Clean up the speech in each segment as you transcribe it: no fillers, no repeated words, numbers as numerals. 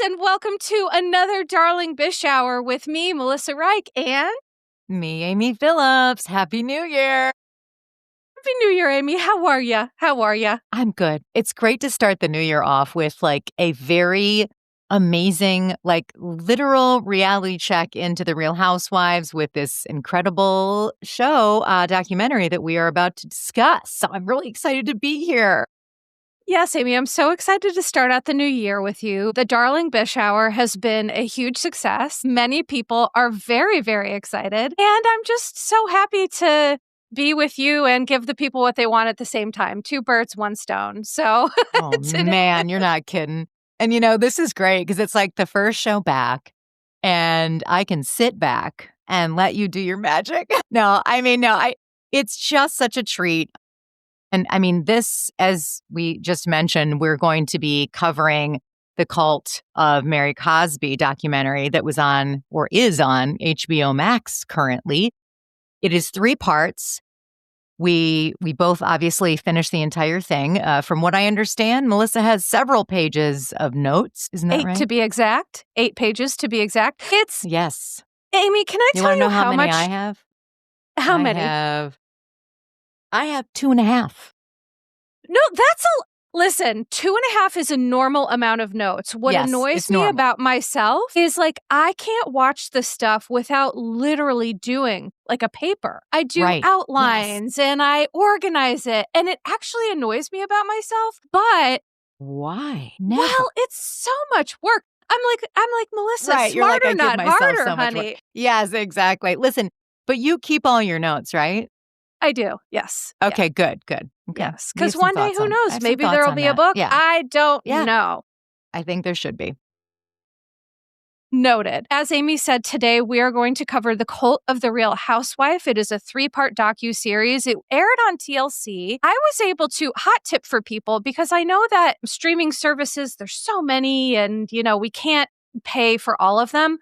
And welcome to another Darling Bish Hour with me, Melissa Reich, and me, Amy Phillips. Happy New Year. Happy New Year, Amy. How are you? I'm good. It's great to start the new year off with like a very amazing, like literal reality check into the Real Housewives with this incredible show, documentary that we are about to discuss. So I'm really excited to be here. Yes, Amy, I'm so excited to start out the new year with you. The Darling Bish Hour has been a huge success. Many people are very, very excited. And I'm just so happy to be with you and give the people what they want at the same time. 2 birds, 1 stone. So, Oh, man, you're not kidding. And, you know, this is great because it's like the first show back and I can sit back and let you do your magic. It's just such a treat. And I mean, this, as we just mentioned, we're going to be covering the Cult of Mary Cosby documentary that was on or is on HBO Max currently. It is 3 parts. We both obviously finished the entire thing. From what I understand, Melissa has several pages of notes. Isn't that 8 right? to be exact. 8 pages to be exact. Yes. Amy, can I tell want to you know how many much I have? How many? I have 2.5. No, listen, 2.5 is a normal amount of notes. What Yes, annoys it's me normal. about myself is like, I can't watch this stuff without literally doing like a paper. I do Right. outlines and I organize it. And it actually annoys me about myself. But Why? Never. well, it's so much work. I'm like Melissa, Right, you're like, smarter, I give not myself harder, so much honey. work. Yes, exactly. Listen, but you keep all your notes, right? I do. Yes. Okay, good. Okay. Yes. We have Because some one day, thoughts who on- I knows? have some Maybe thoughts there'll on be a that. book. Yeah. I don't Yeah. know. I think there should be. Noted. As Amy said, today we are going to cover The Cult of the Real Housewife. It is a 3-part docuseries. It aired on TLC. I was able to, hot tip for people, because I know that streaming services, there's so many and, you know, we can't pay for all of them.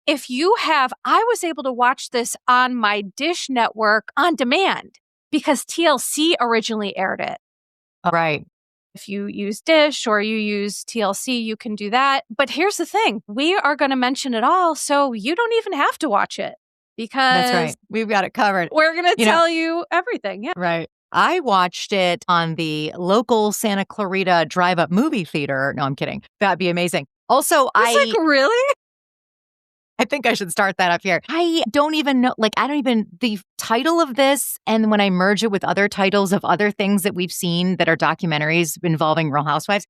I was able to watch this on my Dish network on demand because TLC originally aired it. Right. If you use Dish or you use TLC, you can do that. But here's the thing. We are going to mention it all, so you don't even have to watch it because That's right. We've got it covered. we're going to tell you everything. Yeah. Right. I watched it on the local Santa Clarita drive-up movie theater. No, I'm kidding. That'd be amazing. Also, Really? I think I should start that up here. I don't even know, the title of this, and when I merge it with other titles of other things that we've seen that are documentaries involving Real Housewives,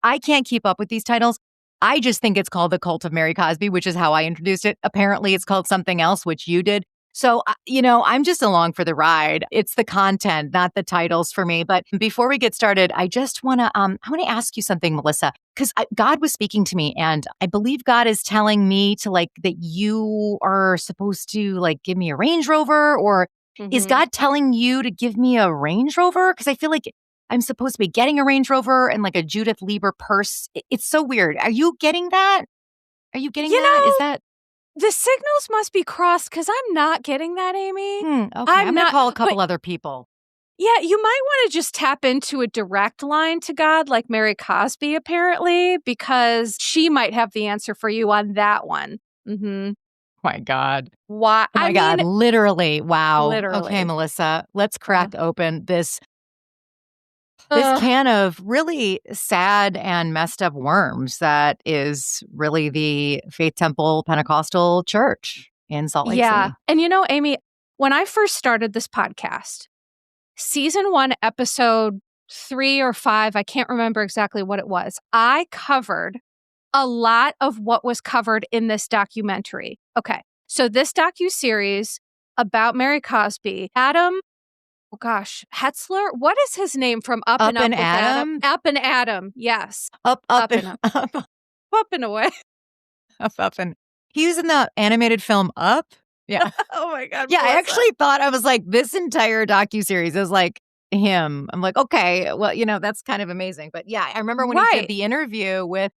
I can't keep up with these titles. I just think it's called The Cult of Mary Cosby, which is how I introduced it. Apparently, it's called something else, which you did. So, I'm just along for the ride. It's the content, not the titles for me. But before we get started, I just want to, I want to ask you something, Melissa, because God was speaking to me and I believe God is telling me to that you are supposed to give me a Range Rover, or is God telling you to give me a Range Rover? Because I feel like I'm supposed to be getting a Range Rover and like a Judith Lieber purse. It's so weird. Are you getting that? Are you getting that? Is that? The signals must be crossed because I'm not getting that, Amy. Okay, I'm going to call a couple other people. Yeah, you might want to just tap into a direct line to God like Mary Cosby, apparently, because she might have the answer for you on that one. Mm-hmm. My God. Why? Oh my God, literally. Wow. Literally. Okay, Melissa, let's crack open this can of really sad and messed up worms that is really the Faith Temple Pentecostal Church in Salt Lake City. And Amy, when I first started this podcast, season 1, episode 3 or 5, I can't remember exactly what it was, I covered a lot of what was covered in this documentary. Okay, so this docuseries about Mary Cosby, Hetzler? What is his name from Up and Up with Adam? Up and Adam, yes. Up and away. Up and he was in the animated film Up. Yeah. Oh my God. Yeah, Melissa. I actually thought, I was like, this entire docuseries is like him. I'm like, okay, well, that's kind of amazing. But yeah, I remember when he did the interview with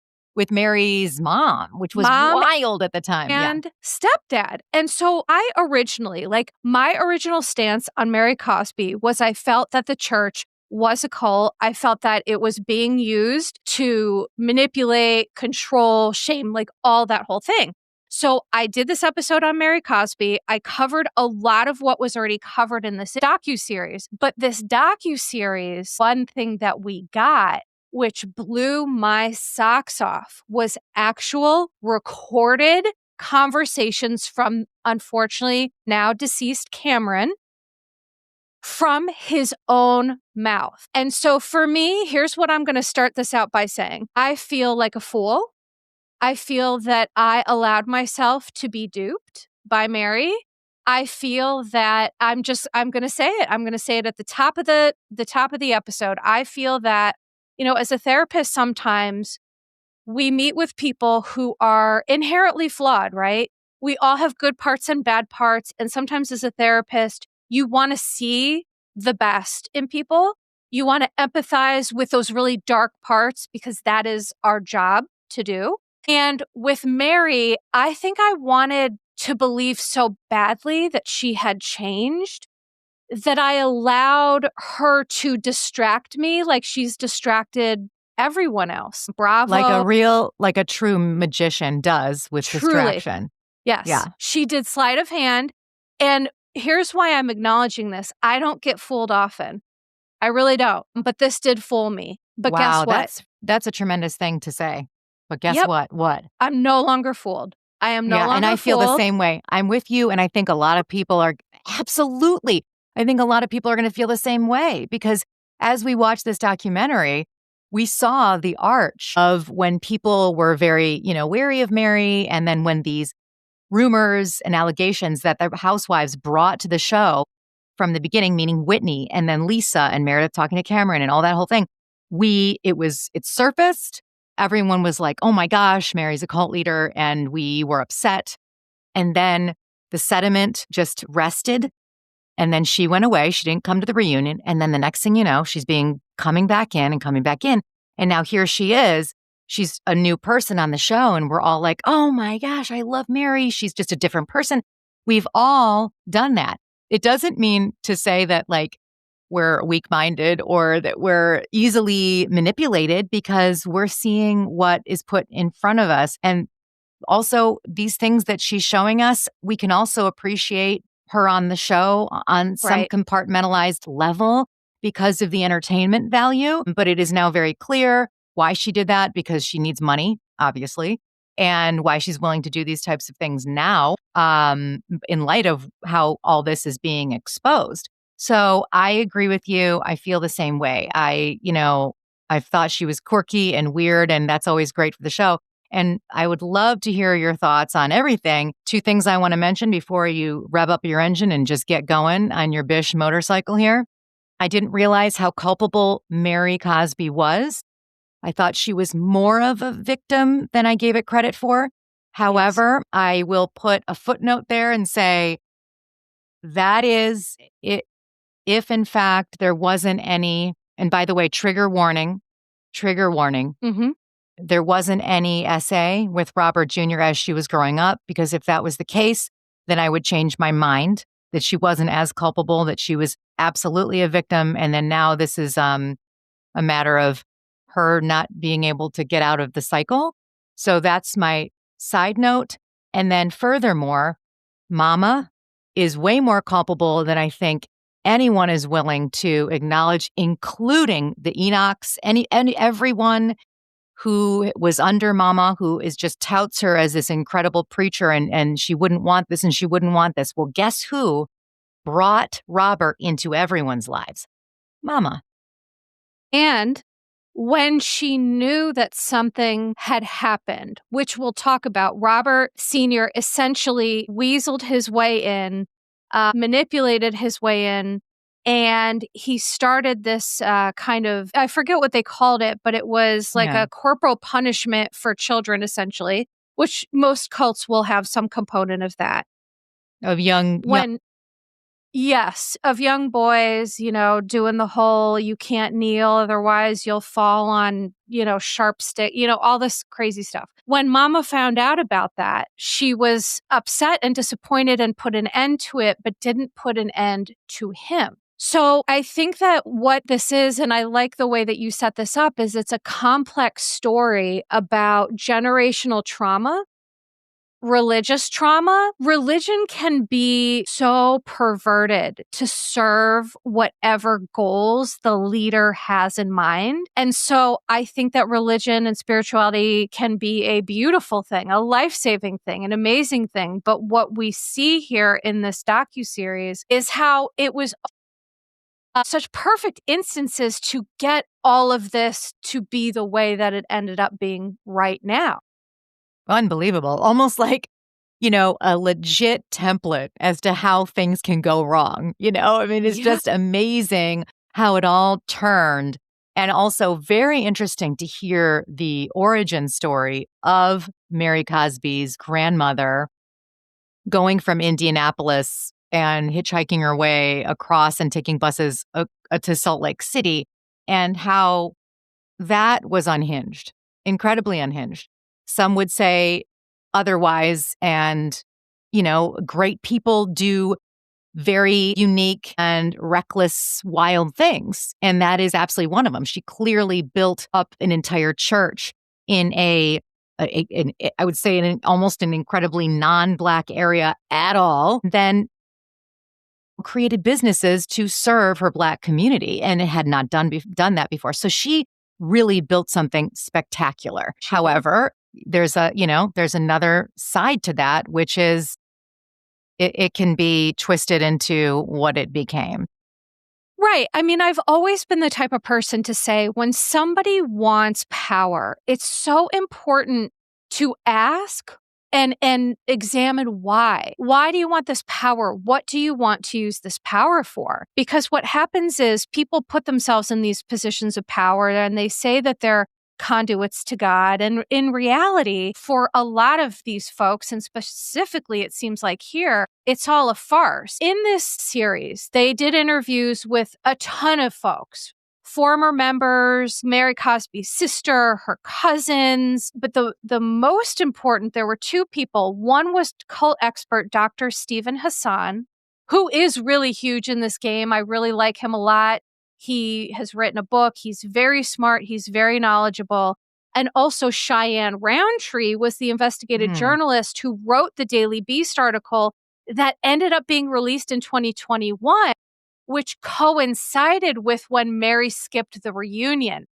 Mary's mom, which was wild at the time. And stepdad. And so I originally, my original stance on Mary Cosby was I felt that the church was a cult. I felt that it was being used to manipulate, control, shame, like all that whole thing. So I did this episode on Mary Cosby. I covered a lot of what was already covered in this docuseries. But this docuseries, one thing that we got, which blew my socks off, was actual recorded conversations from, unfortunately, now deceased Cameron, from his own mouth. And so for me, here's what I'm going to start this out by saying. I feel like a fool. I feel that I allowed myself to be duped by Mary. I feel that I'm going to say it. I'm going to say it at the top of the episode. I feel that, as a therapist, sometimes we meet with people who are inherently flawed, right? We all have good parts and bad parts. And sometimes as a therapist, you want to see the best in people. You want to empathize with those really dark parts because that is our job to do. And with Mary, I think I wanted to believe so badly that she had changed that I allowed her to distract me like she's distracted everyone else. Bravo. Like a true magician does with Truly. distraction. Yes. Yeah. She did sleight of hand. And here's why I'm acknowledging this. I don't get fooled often. I really don't. But this did fool me. But Wow, guess what? that's a tremendous thing to say. But guess Yep. what? What? I'm no longer fooled. I am no longer and I feel the fooled. same way. I'm with you, and I think a lot of people are absolutely. I think a lot of people are going to feel the same way because as we watch this documentary, we saw the arch of when people were very, wary of Mary, and then when these rumors and allegations that the housewives brought to the show from the beginning, meaning Whitney and then Lisa and Meredith talking to Cameron and all that whole thing, it surfaced. Everyone was like, oh my gosh, Mary's a cult leader. And we were upset. And then the sediment just rested. And then she went away. She didn't come to the reunion. And then the next thing you know, she's coming back in and coming back in. And now here she is. She's a new person on the show. And we're all like, oh my gosh, I love Mary. She's just a different person. We've all done that. It doesn't mean to say that we're weak-minded or that we're easily manipulated because we're seeing what is put in front of us. And also these things that she's showing us, we can also appreciate her on the show on some compartmentalized level because of the entertainment value. But it is now very clear why she did that, because she needs money, obviously, and why she's willing to do these types of things now in light of how all this is being exposed. So I agree with you. I feel the same way. I thought she was quirky and weird, and that's always great for the show. And I would love to hear your thoughts on everything. 2 things I want to mention before you rev up your engine and just get going on your Bish motorcycle here. I didn't realize how culpable Mary Cosby was. I thought she was more of a victim than I gave it credit for. However, yes. I will put a footnote there and say that is it. If in fact there wasn't any, and by the way, trigger warning, Mm-hmm. There wasn't any essay with Robert Jr. as she was growing up, because if that was the case, then I would change my mind that she wasn't as culpable, that she was absolutely a victim. And then now this is a matter of her not being able to get out of the cycle. So that's my side note. And then furthermore, Mama is way more culpable than I think anyone is willing to acknowledge, including the Enochs, everyone who was under Mama, who is just touts her as this incredible preacher, and she wouldn't want this and she wouldn't want this. Well, guess who brought Robert into everyone's lives? Mama. And when she knew that something had happened, which we'll talk about, Robert Sr. essentially weaseled his way in, manipulated his way in, and he started this kind of, I forget what they called it, but it was like a corporal punishment for children, essentially, which most cults will have some component of that. Of young Yes, of young boys, doing the whole, you can't kneel, otherwise you'll fall on, sharp stick, all this crazy stuff. When Mama found out about that, she was upset and disappointed and put an end to it, but didn't put an end to him. So I think that what this is, and I like the way that you set this up, is it's a complex story about generational trauma, religious trauma. Religion can be so perverted to serve whatever goals the leader has in mind. And so I think that religion and spirituality can be a beautiful thing, a life-saving thing, an amazing thing. But what we see here in this docuseries is how it was such perfect instances to get all of this to be the way that it ended up being right now. Unbelievable. Almost like, a legit template as to how things can go wrong. I mean, it's just amazing how it all turned. And also very interesting to hear the origin story of Mary Cosby's grandmother going from Indianapolis and hitchhiking her way across and taking buses to Salt Lake City, and how that was unhinged, incredibly unhinged. Some would say otherwise. And, great people do very unique and reckless, wild things. And that is absolutely one of them. She clearly built up an entire church in I would say, in almost an incredibly non-Black area at all. Then created businesses to serve her Black community, and it had not done that before. So she really built something spectacular. However, there's another side to that, which is it can be twisted into what it became. Right. I mean, I've always been the type of person to say when somebody wants power, it's so important to ask and examine why. Why do you want this power? What do you want to use this power for? Because what happens is people put themselves in these positions of power and they say that they're conduits to God. And in reality, for a lot of these folks, and specifically it seems like here, it's all a farce. In this series, they did interviews with a ton of folks. Former members, Mary Cosby's sister, her cousins. But the most important, there were two people. One was cult expert Dr. Stephen Hassan, who is really huge in this game. I really like him a lot. He has written a book. He's very smart. He's very knowledgeable. And also Cheyenne Roundtree was the investigative journalist who wrote the Daily Beast article that ended up being released in 2021, which coincided with when Mary skipped the reunion.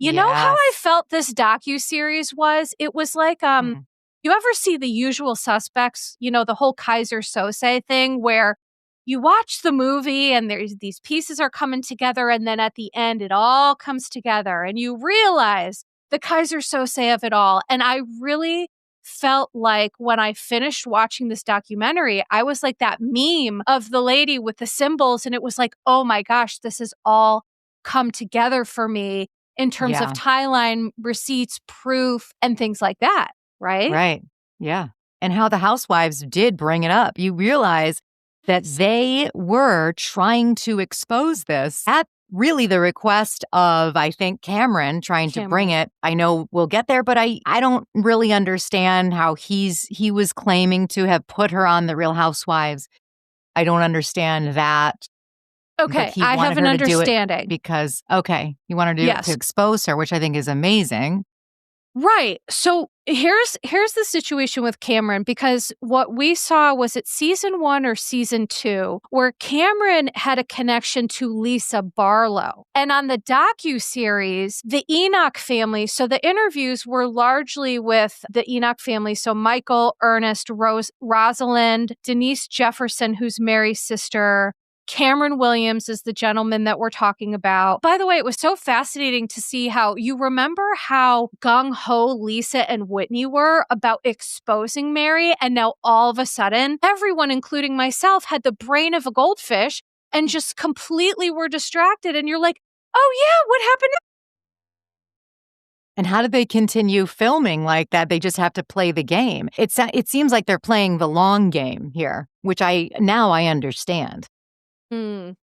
You know how I felt this docuseries was? It was like, you ever see The Usual Suspects? The whole Kaiser Sose thing where you watch the movie and these pieces are coming together, and then at the end, it all comes together and you realize the Kaiser Sose of it all. And I really felt like when I finished watching this documentary, I was like that meme of the lady with the symbols. And it was like, oh my gosh, this has all come together for me in terms of timeline, receipts, proof, and things like that. Right? Right. Yeah. And how the Housewives did bring it up. You realize that they were trying to expose this at really the request of, I think, Cameron trying to bring it. I know we'll get there, but I don't really understand how he was claiming to have put her on The Real Housewives. I don't understand that. Okay, I have an understanding. Because, he wanted to do it to expose her, which I think is amazing. Right. So here's the situation with Cameron, because what we saw was it season 1 or season 2 where Cameron had a connection to Lisa Barlow. And on the docuseries, the Enoch family, so the interviews were largely with the Enoch family. So Michael, Ernest, Rosalind, Denise Jefferson, who's Mary's sister, Cameron Williams is the gentleman that we're talking about. By the way, it was so fascinating to see how you remember how gung-ho Lisa and Whitney were about exposing Mary. And now all of a sudden, everyone, including myself, had the brain of a goldfish and just completely were distracted. And you're like, oh yeah, what happened? And how do they continue filming like that? They just have to play the game. It seems like they're playing the long game here, which I understand.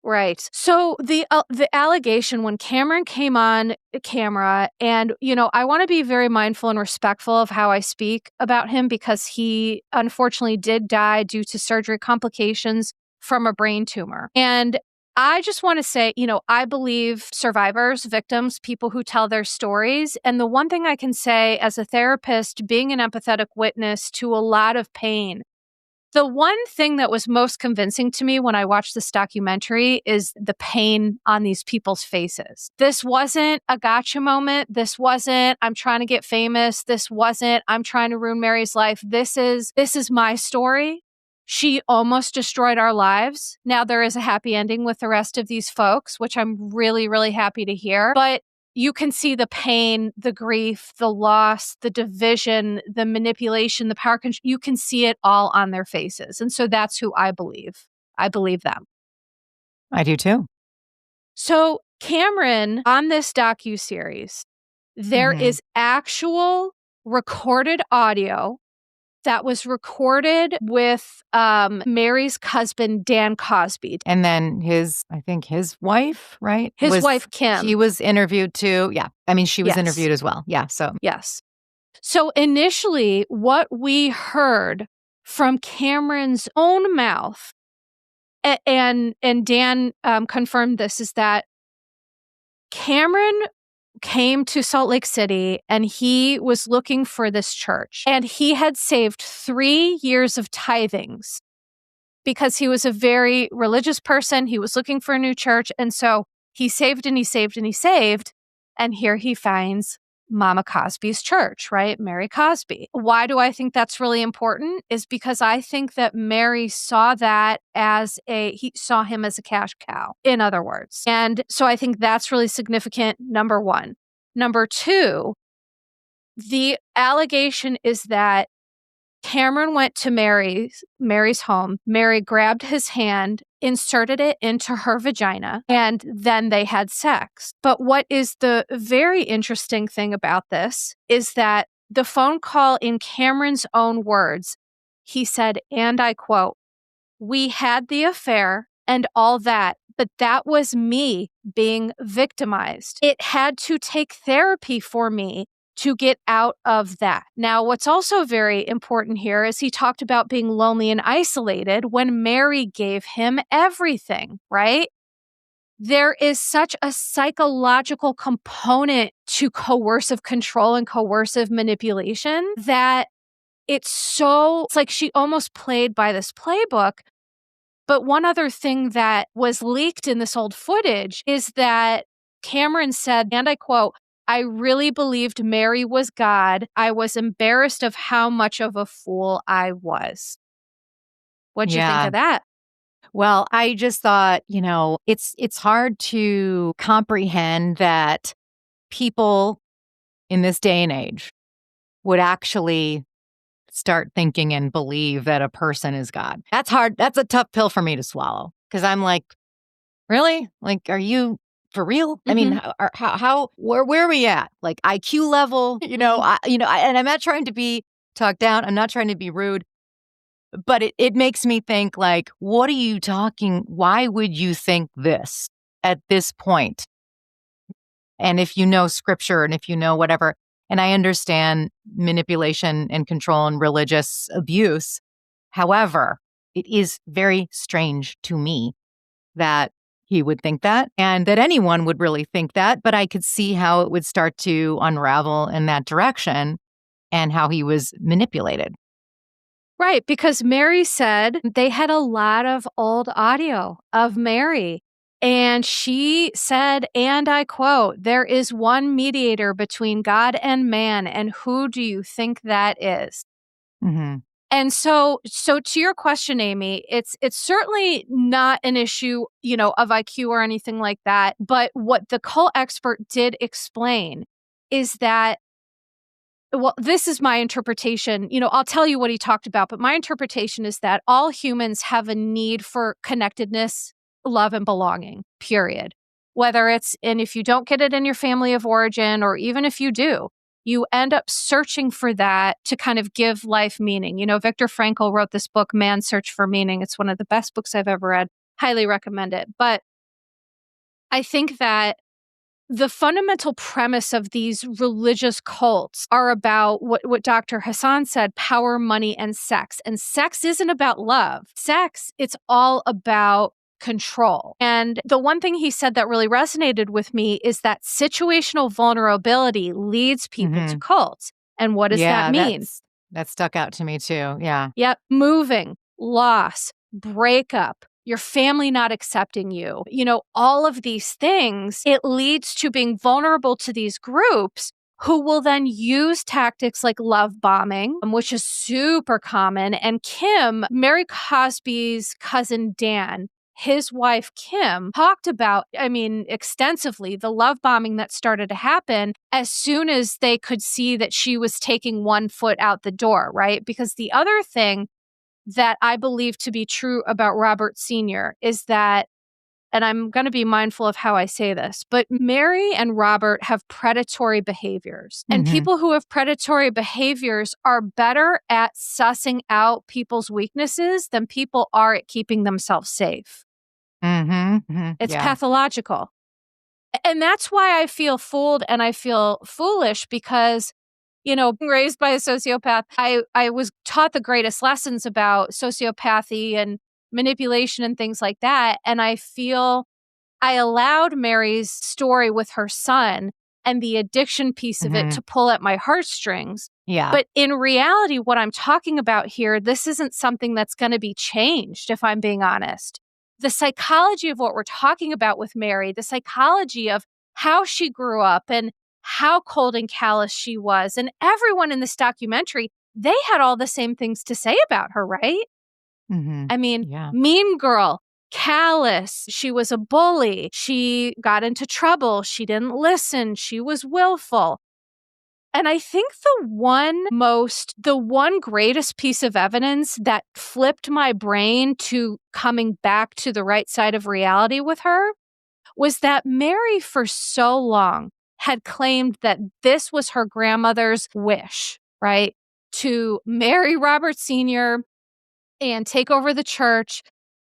Right. So the allegation when Cameron came on camera, and, I want to be very mindful and respectful of how I speak about him because he unfortunately did die due to surgery complications from a brain tumor. And I just want to say, I believe survivors, victims, people who tell their stories. And the one thing I can say as a therapist, being an empathetic witness to a lot of pain, the one thing that was most convincing to me when I watched this documentary is the pain on these people's faces. This wasn't a gotcha moment. This wasn't, I'm trying to get famous. This wasn't, I'm trying to ruin Mary's life. This is my story. She almost destroyed our lives. Now there is a happy ending with the rest of these folks, which I'm really, really happy to hear. But you can see the pain, the grief, the loss, the division, the manipulation, the power control. You can see it all on their faces. And so that's who I believe. I believe them. I do too. So Cameron, on this docuseries, there is actual recorded audio that was recorded with Mary's husband, Dan Cosby. And then his wife, right? His wife, Kim. He was interviewed too. Yeah. I mean, she was interviewed as well. Yeah. Yes. So initially, what we heard from Cameron's own mouth, and Dan confirmed this, is that Cameron came to Salt Lake City and he was looking for this church, and he had saved 3 years of tithings because he was a very religious person. He was looking for a new church. And so he saved and he saved and he saved. And here he finds Mama Cosby's church, right? Mary Cosby. Why do I think that's really important? Is because I think that Mary saw that he saw him as a cash cow, in other words. And so I think that's really significant, number one. Number two, the allegation is that Cameron went to Mary's home. Mary grabbed his hand, inserted it into her vagina, and then they had sex. But what is the very interesting thing about this is that the phone call, in Cameron's own words, he said, and I quote, "We had the affair and all that, but that was me being victimized. It had to take therapy for me to get out of that." Now, what's also very important here is he talked about being lonely and isolated when Mary gave him everything, right? There is such a psychological component to coercive control and coercive manipulation that it's like she almost played by this playbook. But one other thing that was leaked in this old footage is that Cameron said, and I quote, "I really believed Mary was God. I was embarrassed of how much of a fool I was." What'd you think of that? Well, I just thought, it's hard to comprehend that people in this day and age would actually start thinking and believe that a person is God. That's hard. That's a tough pill for me to swallow, because I'm like, really? Like, are you for real? I mean, where are we at? Like IQ level, and I'm not trying to be talked down. I'm not trying to be rude, but it makes me think, like, what are you talking? Why would you think this at this point? And if you know scripture and if you know whatever, and I understand manipulation and control and religious abuse. However, it is very strange to me that he would think that, and that anyone would really think that, but I could see how it would start to unravel in that direction and how he was manipulated. Right, because Mary said they had a lot of old audio of Mary. And she said, and I quote, "There is one mediator between God and man, and who do you think that is?" Mm-hmm. And so to your question, Amy, it's certainly not an issue, of IQ or anything like that. But what the cult expert did explain is that, well, this is my interpretation. I'll tell you what he talked about, but my interpretation is that all humans have a need for connectedness, love, and belonging, period. And if you don't get it in your family of origin, or even if you do, you end up searching for that to kind of give life meaning. Viktor Frankl wrote this book, Man's Search for Meaning. It's one of the best books I've ever read. Highly recommend it. But I think that the fundamental premise of these religious cults are about what Dr. Hassan said, power, money, and sex. And sex isn't about love. Sex, it's all about control. And the one thing he said that really resonated with me is that situational vulnerability leads people to cults. And what does that mean? That stuck out to me too. Yeah. Yep. Moving, loss, breakup, your family not accepting you, all of these things, it leads to being vulnerable to these groups who will then use tactics like love bombing, which is super common. And Kim, Mary Cosby's cousin Dan, his wife Kim, talked about, extensively, the love bombing that started to happen as soon as they could see that she was taking one foot out the door, right? Because the other thing that I believe to be true about Robert Sr. is that, and I'm going to be mindful of how I say this, but Mary and Robert have predatory behaviors. And people who have predatory behaviors are better at sussing out people's weaknesses than people are at keeping themselves safe. It's pathological. And that's why I feel fooled and I feel foolish because, being raised by a sociopath, I was taught the greatest lessons about sociopathy and manipulation and things like that. And I feel I allowed Mary's story with her son and the addiction piece of it to pull at my heartstrings. Yeah. But in reality, what I'm talking about here, this isn't something that's going to be changed, if I'm being honest. The psychology of what we're talking about with Mary, the psychology of how she grew up and how cold and callous she was, and everyone in this documentary, they had all the same things to say about her, right? Mean girl, callous, she was a bully, she got into trouble, she didn't listen, she was willful. And I think the one greatest piece of evidence that flipped my brain to coming back to the right side of reality with her was that Mary for so long had claimed that this was her grandmother's wish, right? To marry Robert Sr. and take over the church.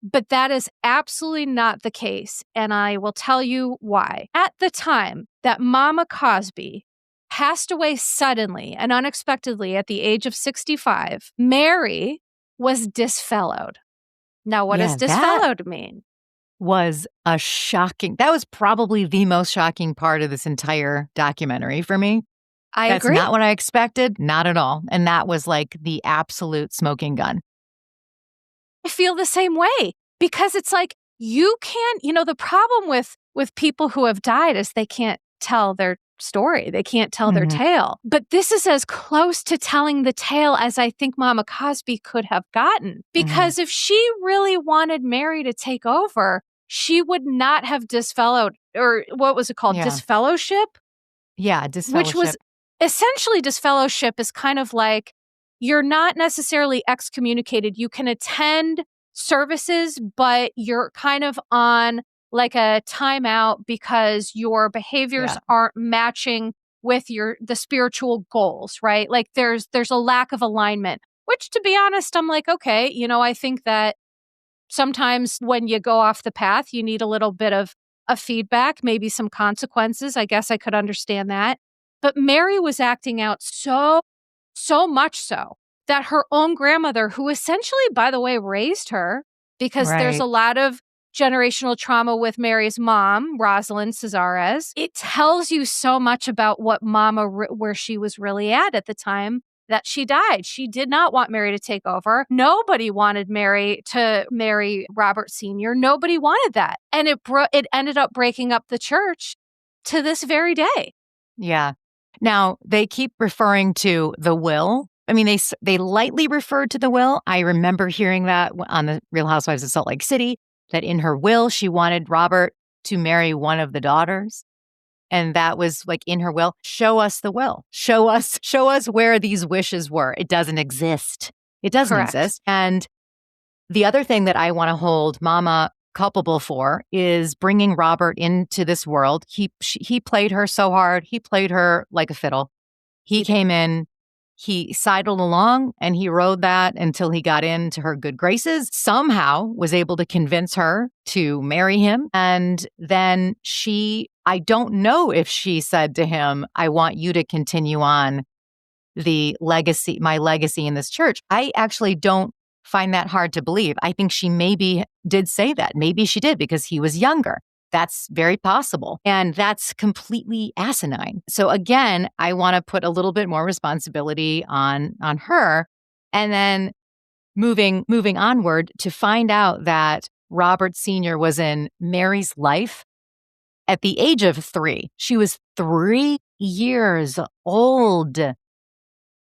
But that is absolutely not the case. And I will tell you why. At the time that Mama Cosby passed away suddenly and unexpectedly at the age of 65, Mary was disfellowed. Now, what does disfellowed mean? That was probably the most shocking part of this entire documentary for me. That's agree. Not what I expected, not at all. And that was like the absolute smoking gun. I feel the same way because it's like you can't, the problem with people who have died is they can't tell their story. They can't tell their tale. But this is as close to telling the tale as I think Mama Cosby could have gotten. Because if she really wanted Mary to take over, she would not have disfellowed, or what was it called? Disfellowship? Yeah, disfellowship. Which was essentially disfellowship is kind of like you're not necessarily excommunicated. You can attend services, but you're kind of on like a timeout because your behaviors aren't matching with the spiritual goals, right? Like there's a lack of alignment, which to be honest, I'm like, okay, I think that sometimes when you go off the path, you need a little bit of feedback, maybe some consequences. I guess I could understand that. But Mary was acting out so much so that her own grandmother, who essentially, by the way, raised her, because there's a lot of generational trauma with Mary's mom, Rosalind Cesares. It tells you so much about what where she was really at the time that she died. She did not want Mary to take over. Nobody wanted Mary to marry Robert Sr. Nobody wanted that. And it ended up breaking up the church to this very day. Yeah. Now, they keep referring to the will. I mean, they lightly referred to the will. I remember hearing that on the Real Housewives of Salt Lake City, that in her will, she wanted Robert to marry one of the daughters. And that was like in her will. Show us the will. Show us where these wishes were. It doesn't exist. It doesn't exist. And the other thing that I want to hold Mama culpable for is bringing Robert into this world. He played her so hard. He played her like a fiddle. He came in, he sidled along, and he rode that until he got into her good graces, somehow was able to convince her to marry him. And then I don't know if she said to him, I want you to continue on my legacy in this church. I actually don't find that hard to believe. I think she maybe did say that. Maybe she did because he was younger. That's very possible. And that's completely asinine. So again, I want to put a little bit more responsibility on her. And then moving onward to find out that Robert Sr. was in Mary's life at the age of 3. She was 3 years old.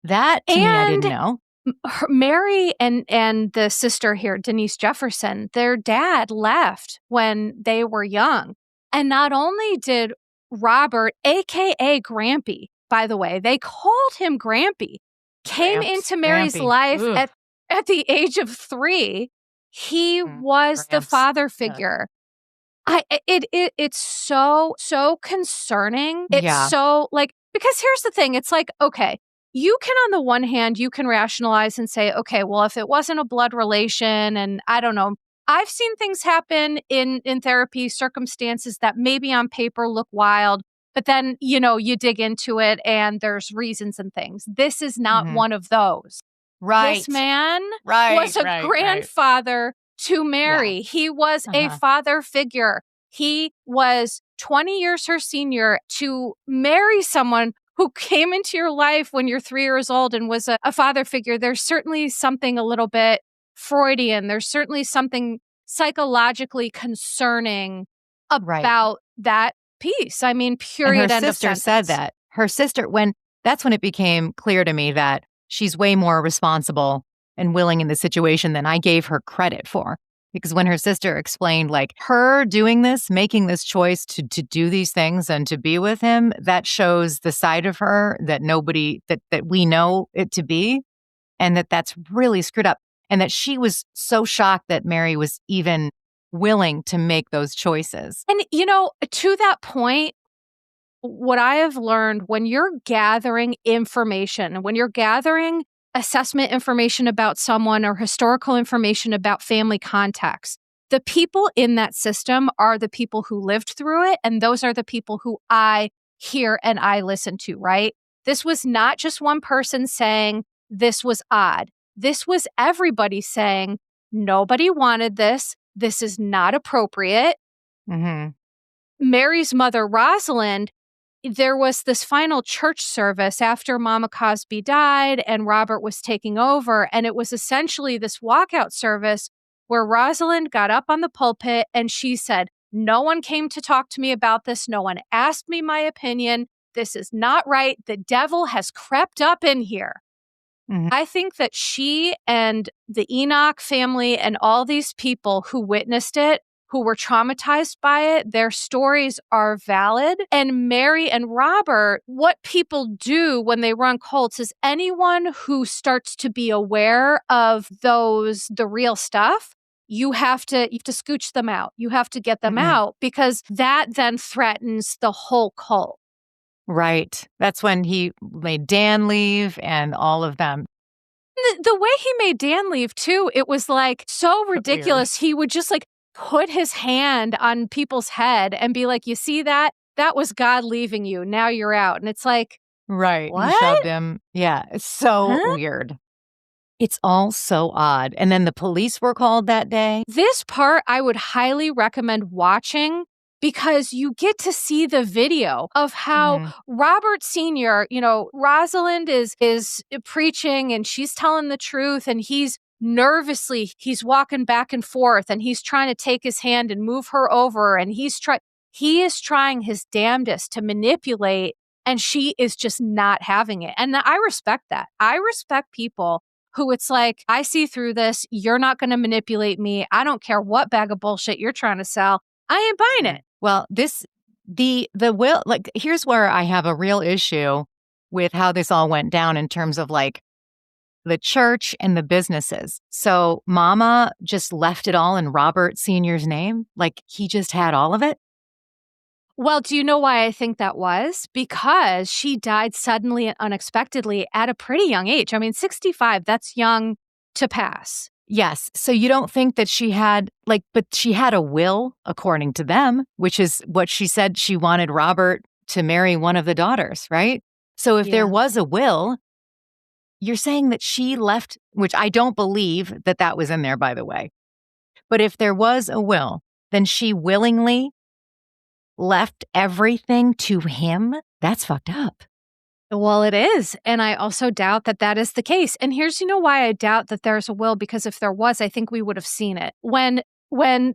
That to me, I didn't know. Mary and the sister here, Denise Jefferson, their dad left when they were young. And not only did Robert, a.k.a. Grampy, by the way, they called him Grampy, came into Mary's life at the age of 3, he was the father figure. It's so concerning. It's so like, because here's the thing. It's like, okay, you can, on the one hand, you can rationalize and say, okay, well, if it wasn't a blood relation, and I don't know, I've seen things happen in therapy, circumstances that maybe on paper look wild, but then, you dig into it and there's reasons and things. This is not one of those. Right. This man was a grandfather to Mary. Yeah. He was a father figure. He was 20 years her senior. To marry someone who came into your life when you're 3 years old and was a father figure, there's certainly something a little bit Freudian. There's certainly something psychologically concerning about that piece. I mean, period. And her sister said that. Her sister, that's when it became clear to me that she's way more responsible and willing in the situation than I gave her credit for. Because when her sister explained, like, her doing this, making this choice to do these things and to be with him, that shows the side of her that nobody, that we know it to be, and that's really screwed up. And that she was so shocked that Mary was even willing to make those choices. And, to that point, what I have learned, when you're gathering information, when you're gathering assessment information about someone or historical information about family context, the people in that system are the people who lived through it. And those are the people who I hear and I listen to, right? This was not just one person saying this was odd. This was everybody saying, nobody wanted this. This is not appropriate. Mm-hmm. Mary's mother, Rosalind, there was this final church service after Mama Cosby died and Robert was taking over. And it was essentially this walkout service where Rosalind got up on the pulpit and she said, no one came to talk to me about this. No one asked me my opinion. This is not right. The devil has crept up in here. Mm-hmm. I think that she and the Enoch family and all these people who witnessed it, who were traumatized by it, their stories are valid. And Mary and Robert, what people do when they run cults is anyone who starts to be aware of the real stuff, you have to scooch them out. You have to get them out, because that then threatens the whole cult. Right. That's when he made Dan leave and all of them. The way he made Dan leave too, it was like so ridiculous. Weird. He would just like put his hand on people's head and be like, you see that? That was God leaving you. Now you're out. And it's like, right. What? He shoved him. Yeah. It's so weird. It's all so odd. And then the police were called that day. This part I would highly recommend watching, because you get to see the video of how Robert Sr., Rosalind is preaching and she's telling the truth, and he's he's walking back and forth and he's trying to take his hand and move her over, and he is trying his damnedest to manipulate, and she is just not having it. And I respect that. I respect people who it's like, I see through this. You're not going to manipulate me. I don't care what bag of bullshit you're trying to sell. I ain't buying it. Well, the will, like, here's where I have a real issue with how this all went down in terms of like the church and the businesses. So Mama just left it all in Robert Sr.'s name. Like, he just had all of it. Well, do you know why I think that was? Because she died suddenly and unexpectedly at a pretty young age. I mean, 65, that's young to pass. Yes. So you don't think that she had, but she had a will, according to them, which is what she said. She wanted Robert to marry one of the daughters, right? So if there was a will, you're saying that she left, which I don't believe that that was in there, by the way. But if there was a will, then she willingly left everything to him? That's fucked up. Well, it is. And I also doubt that that is the case. And here's, why I doubt that there's a will, because if there was, I think we would have seen it. When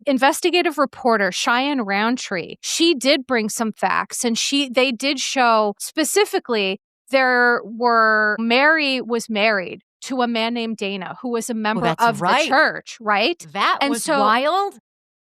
investigative reporter Cheyenne Roundtree, she did bring some facts, and they did show specifically Mary was married to a man named Dana, who was a member of the church, right? That was wild.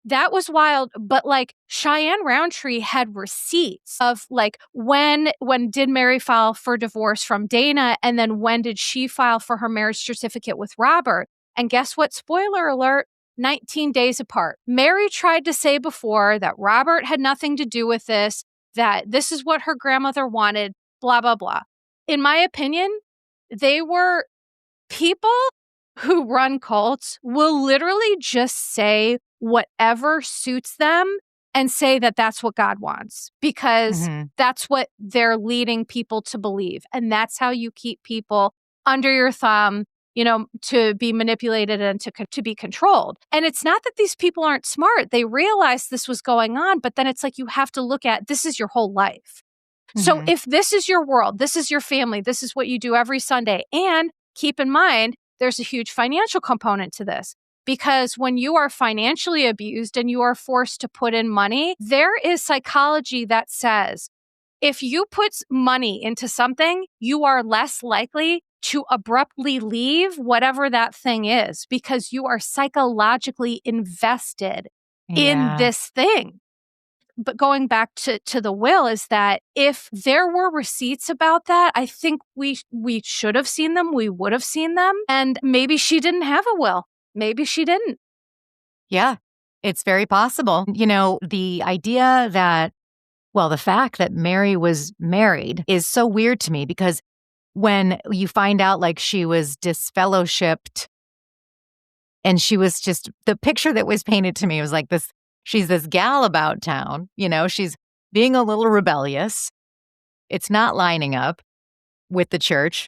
That was wild, but Cheyenne Roundtree had receipts of when did Mary file for divorce from Dana, and then when did she file for her marriage certificate with Robert? And guess what? Spoiler alert, 19 days apart. Mary tried to say before that Robert had nothing to do with this, that this is what her grandmother wanted, blah, blah, blah. In my opinion, they were people who run cults will literally just say whatever suits them and say that that's what God wants, because that's what they're leading people to believe. And that's how you keep people under your thumb, to be manipulated and to be controlled. And it's not that these people aren't smart. They realized this was going on, but then it's you have to look at, this is your whole life. So if this is your world, this is your family, this is what you do every Sunday. And keep in mind, there's a huge financial component to this, because when you are financially abused and you are forced to put in money, there is psychology that says if you put money into something, you are less likely to abruptly leave whatever that thing is, because you are psychologically invested in this thing. But going back to the will, is that if there were receipts about that, I think we should have seen them. We would have seen them. And maybe she didn't have a will. Maybe she didn't. Yeah, it's very possible. The idea that, the fact that Mary was married is so weird to me, because when you find out she was disfellowshipped, and she was just, the picture that was painted to me was this. She's this gal about town, she's being a little rebellious. It's not lining up with the church.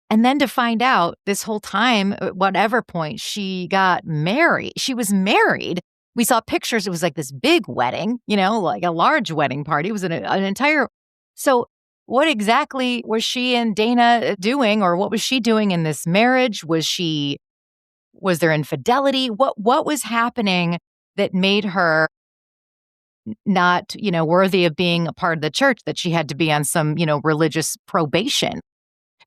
And then to find out this whole time, at whatever point she got married, she was married. We saw pictures. It was this big wedding, like a large wedding party. It was an entire. So what exactly was she and Dana doing, or what was she doing in this marriage? Was there infidelity? What was happening that made her not, worthy of being a part of the church, that she had to be on some, religious probation?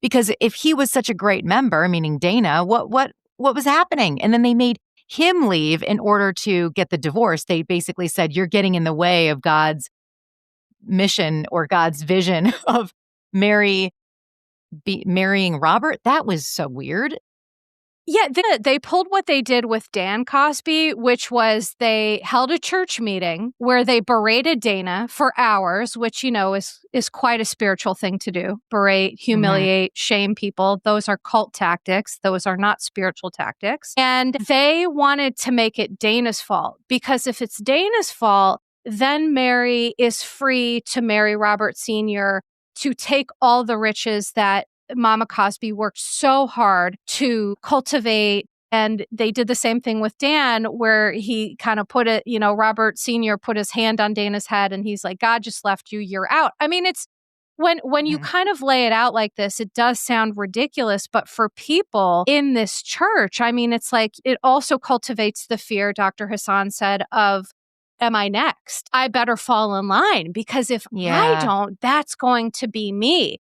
Because if he was such a great member, meaning Dana, what was happening? And then they made him leave in order to get the divorce. They basically said, you're getting in the way of God's mission or God's vision of marrying Robert. That was so weird. Yeah, they pulled what they did with Dan Cosby, which was they held a church meeting where they berated Dana for hours, which, is quite a spiritual thing to do. Berate, humiliate, shame people. Those are cult tactics. Those are not spiritual tactics. And they wanted to make it Dana's fault, because if it's Dana's fault, then Mary is free to marry Robert Sr., to take all the riches that Mama Cosby worked so hard to cultivate. And they did the same thing with Dan, where he kind of put it, Robert Sr. put his hand on Dana's head and he's like, God just left you, you're out. I mean, it's when you kind of lay it out like this, it does sound ridiculous. But for people in this church, I mean, it's it also cultivates the fear, Dr. Hassan said, of, am I next? I better fall in line, because if I don't, that's going to be me.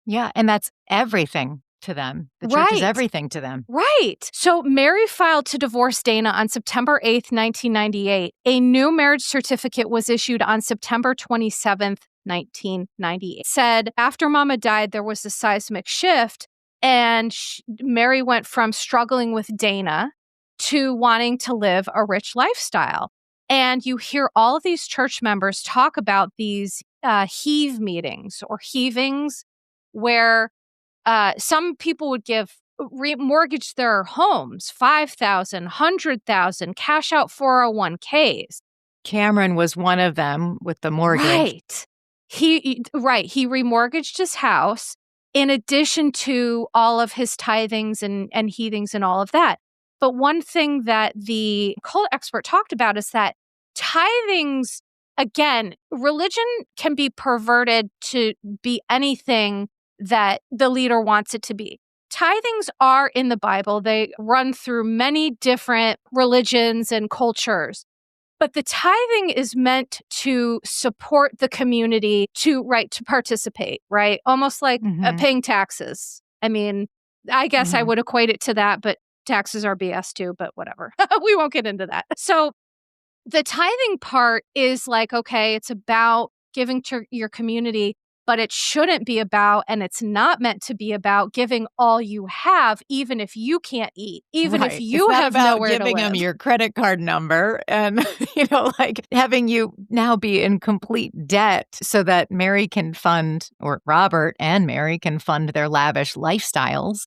Yeah, and that's everything to them. The church is everything to them. Right. So Mary filed to divorce Dana on September 8th, 1998. A new marriage certificate was issued on September 27th, 1998. Said after Mama died, there was a seismic shift, and Mary went from struggling with Dana to wanting to live a rich lifestyle. And you hear all of these church members talk about these heave meetings or heavings, where some people would mortgage their homes, $5,000, $100,000, cash out 401ks. Cameron was one of them with the mortgage. Right. He remortgaged his house in addition to all of his tithings and heathings and all of that. But one thing that the cult expert talked about is that tithings, again, religion can be perverted to be anything that the leader wants it to be. Tithings are in the Bible. They run through many different religions and cultures. But the tithing is meant to support the community to participate, right? Almost like paying taxes. I mean, I guess I would equate it to that, but taxes are BS too, but whatever. We won't get into that. So the tithing part is like, okay, it's about giving to your community, but it shouldn't be about, and it's not meant to be about giving all you have, even if you can't eat, even if you have nowhere to live. Giving them your credit card number and, like having you now be in complete debt so that Mary can fund, or Robert and Mary can fund their lavish lifestyles.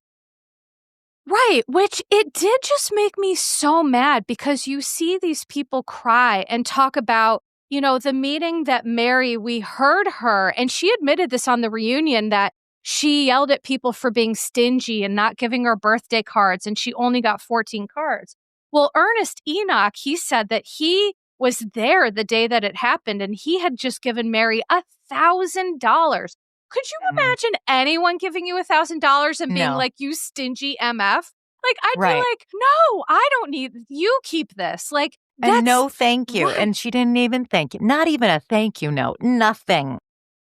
Right, which it did just make me so mad because you see these people cry and talk about, the meeting that Mary, we heard her, and she admitted this on the reunion that she yelled at people for being stingy and not giving her birthday cards, and she only got 14 cards. Well, Ernest Enoch, he said that he was there the day that it happened, and he had just given Mary $1,000. Could you imagine anyone giving you $1,000 and being like, you stingy MF? Like, I'd be like, no, I don't need, you keep this. Like, that's, and no thank you. What? And she didn't even thank you. Not even a thank you note. Nothing.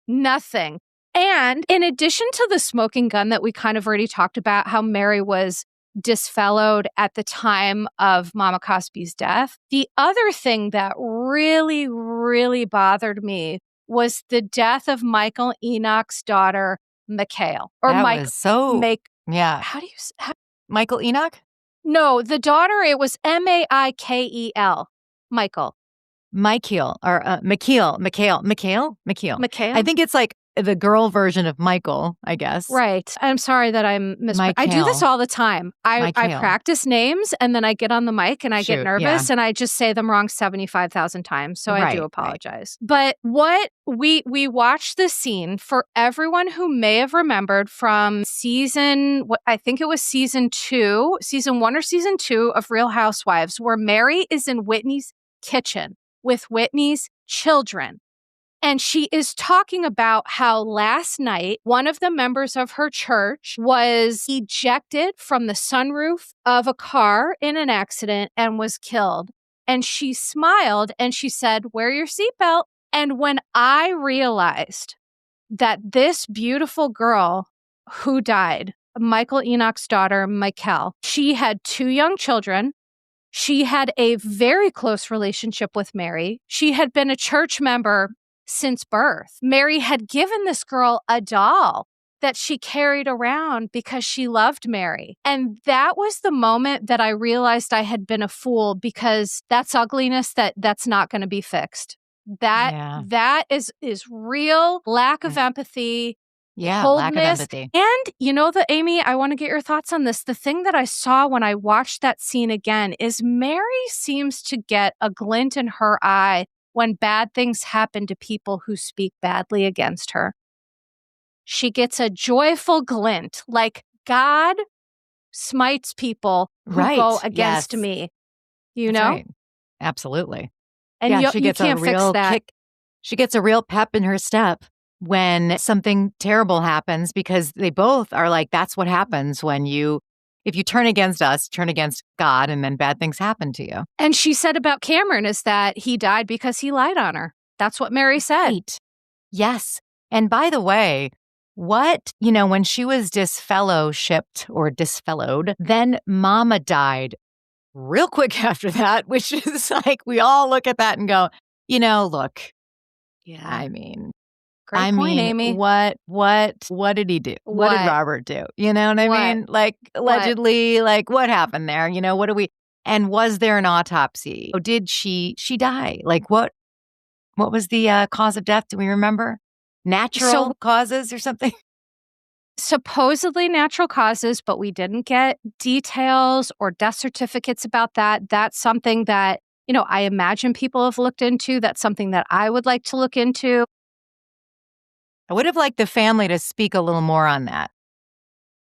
And in addition to the smoking gun that we kind of already talked about, how Mary was disfellowed at the time of Mama Cosby's death, the other thing that really, really bothered me was the death of Michael Enoch's daughter, Mikhail. Or That was so, yeah. How do you... Michael Enoch? No, the daughter, it was Maikel. Michael. Mikhail, or Mikhail. I think it's like the girl version of Michael, I guess. Right. I'm sorry that I'm I do this all the time. I practice names and then I get on the mic and I get nervous and I just say them wrong 75,000 times. So I do apologize. But what we watched this scene for everyone who may have remembered from I think it was season 1 or season 2 of Real Housewives, where Mary is in Whitney's kitchen with Whitney's children. And she is talking about how last night, one of the members of her church was ejected from the sunroof of a car in an accident and was killed. And she smiled and she said, wear your seatbelt. And when I realized that this beautiful girl who died, Michael Enoch's daughter, Michael, she had 2 young children. She had a very close relationship with Mary. She had been a church member since birth. Mary had given this girl a doll that she carried around because she loved Mary. And that was the moment that I realized I had been a fool, because that's ugliness that's not going to be fixed. That is real lack of empathy. Yeah, coldness. Lack of empathy. And Amy, I want to get your thoughts on this. The thing that I saw when I watched that scene again is Mary seems to get a glint in her eye when bad things happen to people who speak badly against her. She gets a joyful glint, like God smites people who go against me. You know? Right. Absolutely. And she gets can't a real fix that. kick. She gets a real pep in her step when something terrible happens, because they both are like, that's what happens when if you turn against us, turn against God, and then bad things happen to you. And she said about Cameron is that he died because he lied on her. That's what Mary said. Right. Yes. And by the way, when she was disfellowshipped or disfellowed, then Mama died real quick after that, which is like, we all look at that and go, look, I mean, Great point, Amy. What did he do? What did Robert do? You know what I mean? Like, allegedly, like, what happened there? And was there an autopsy? Or did she die? Like, what was the cause of death? Do we remember? Natural causes or something? Supposedly natural causes, but we didn't get details or death certificates about that. That's something that, I imagine people have looked into. That's something that I would like to look into. I would have liked the family to speak a little more on that.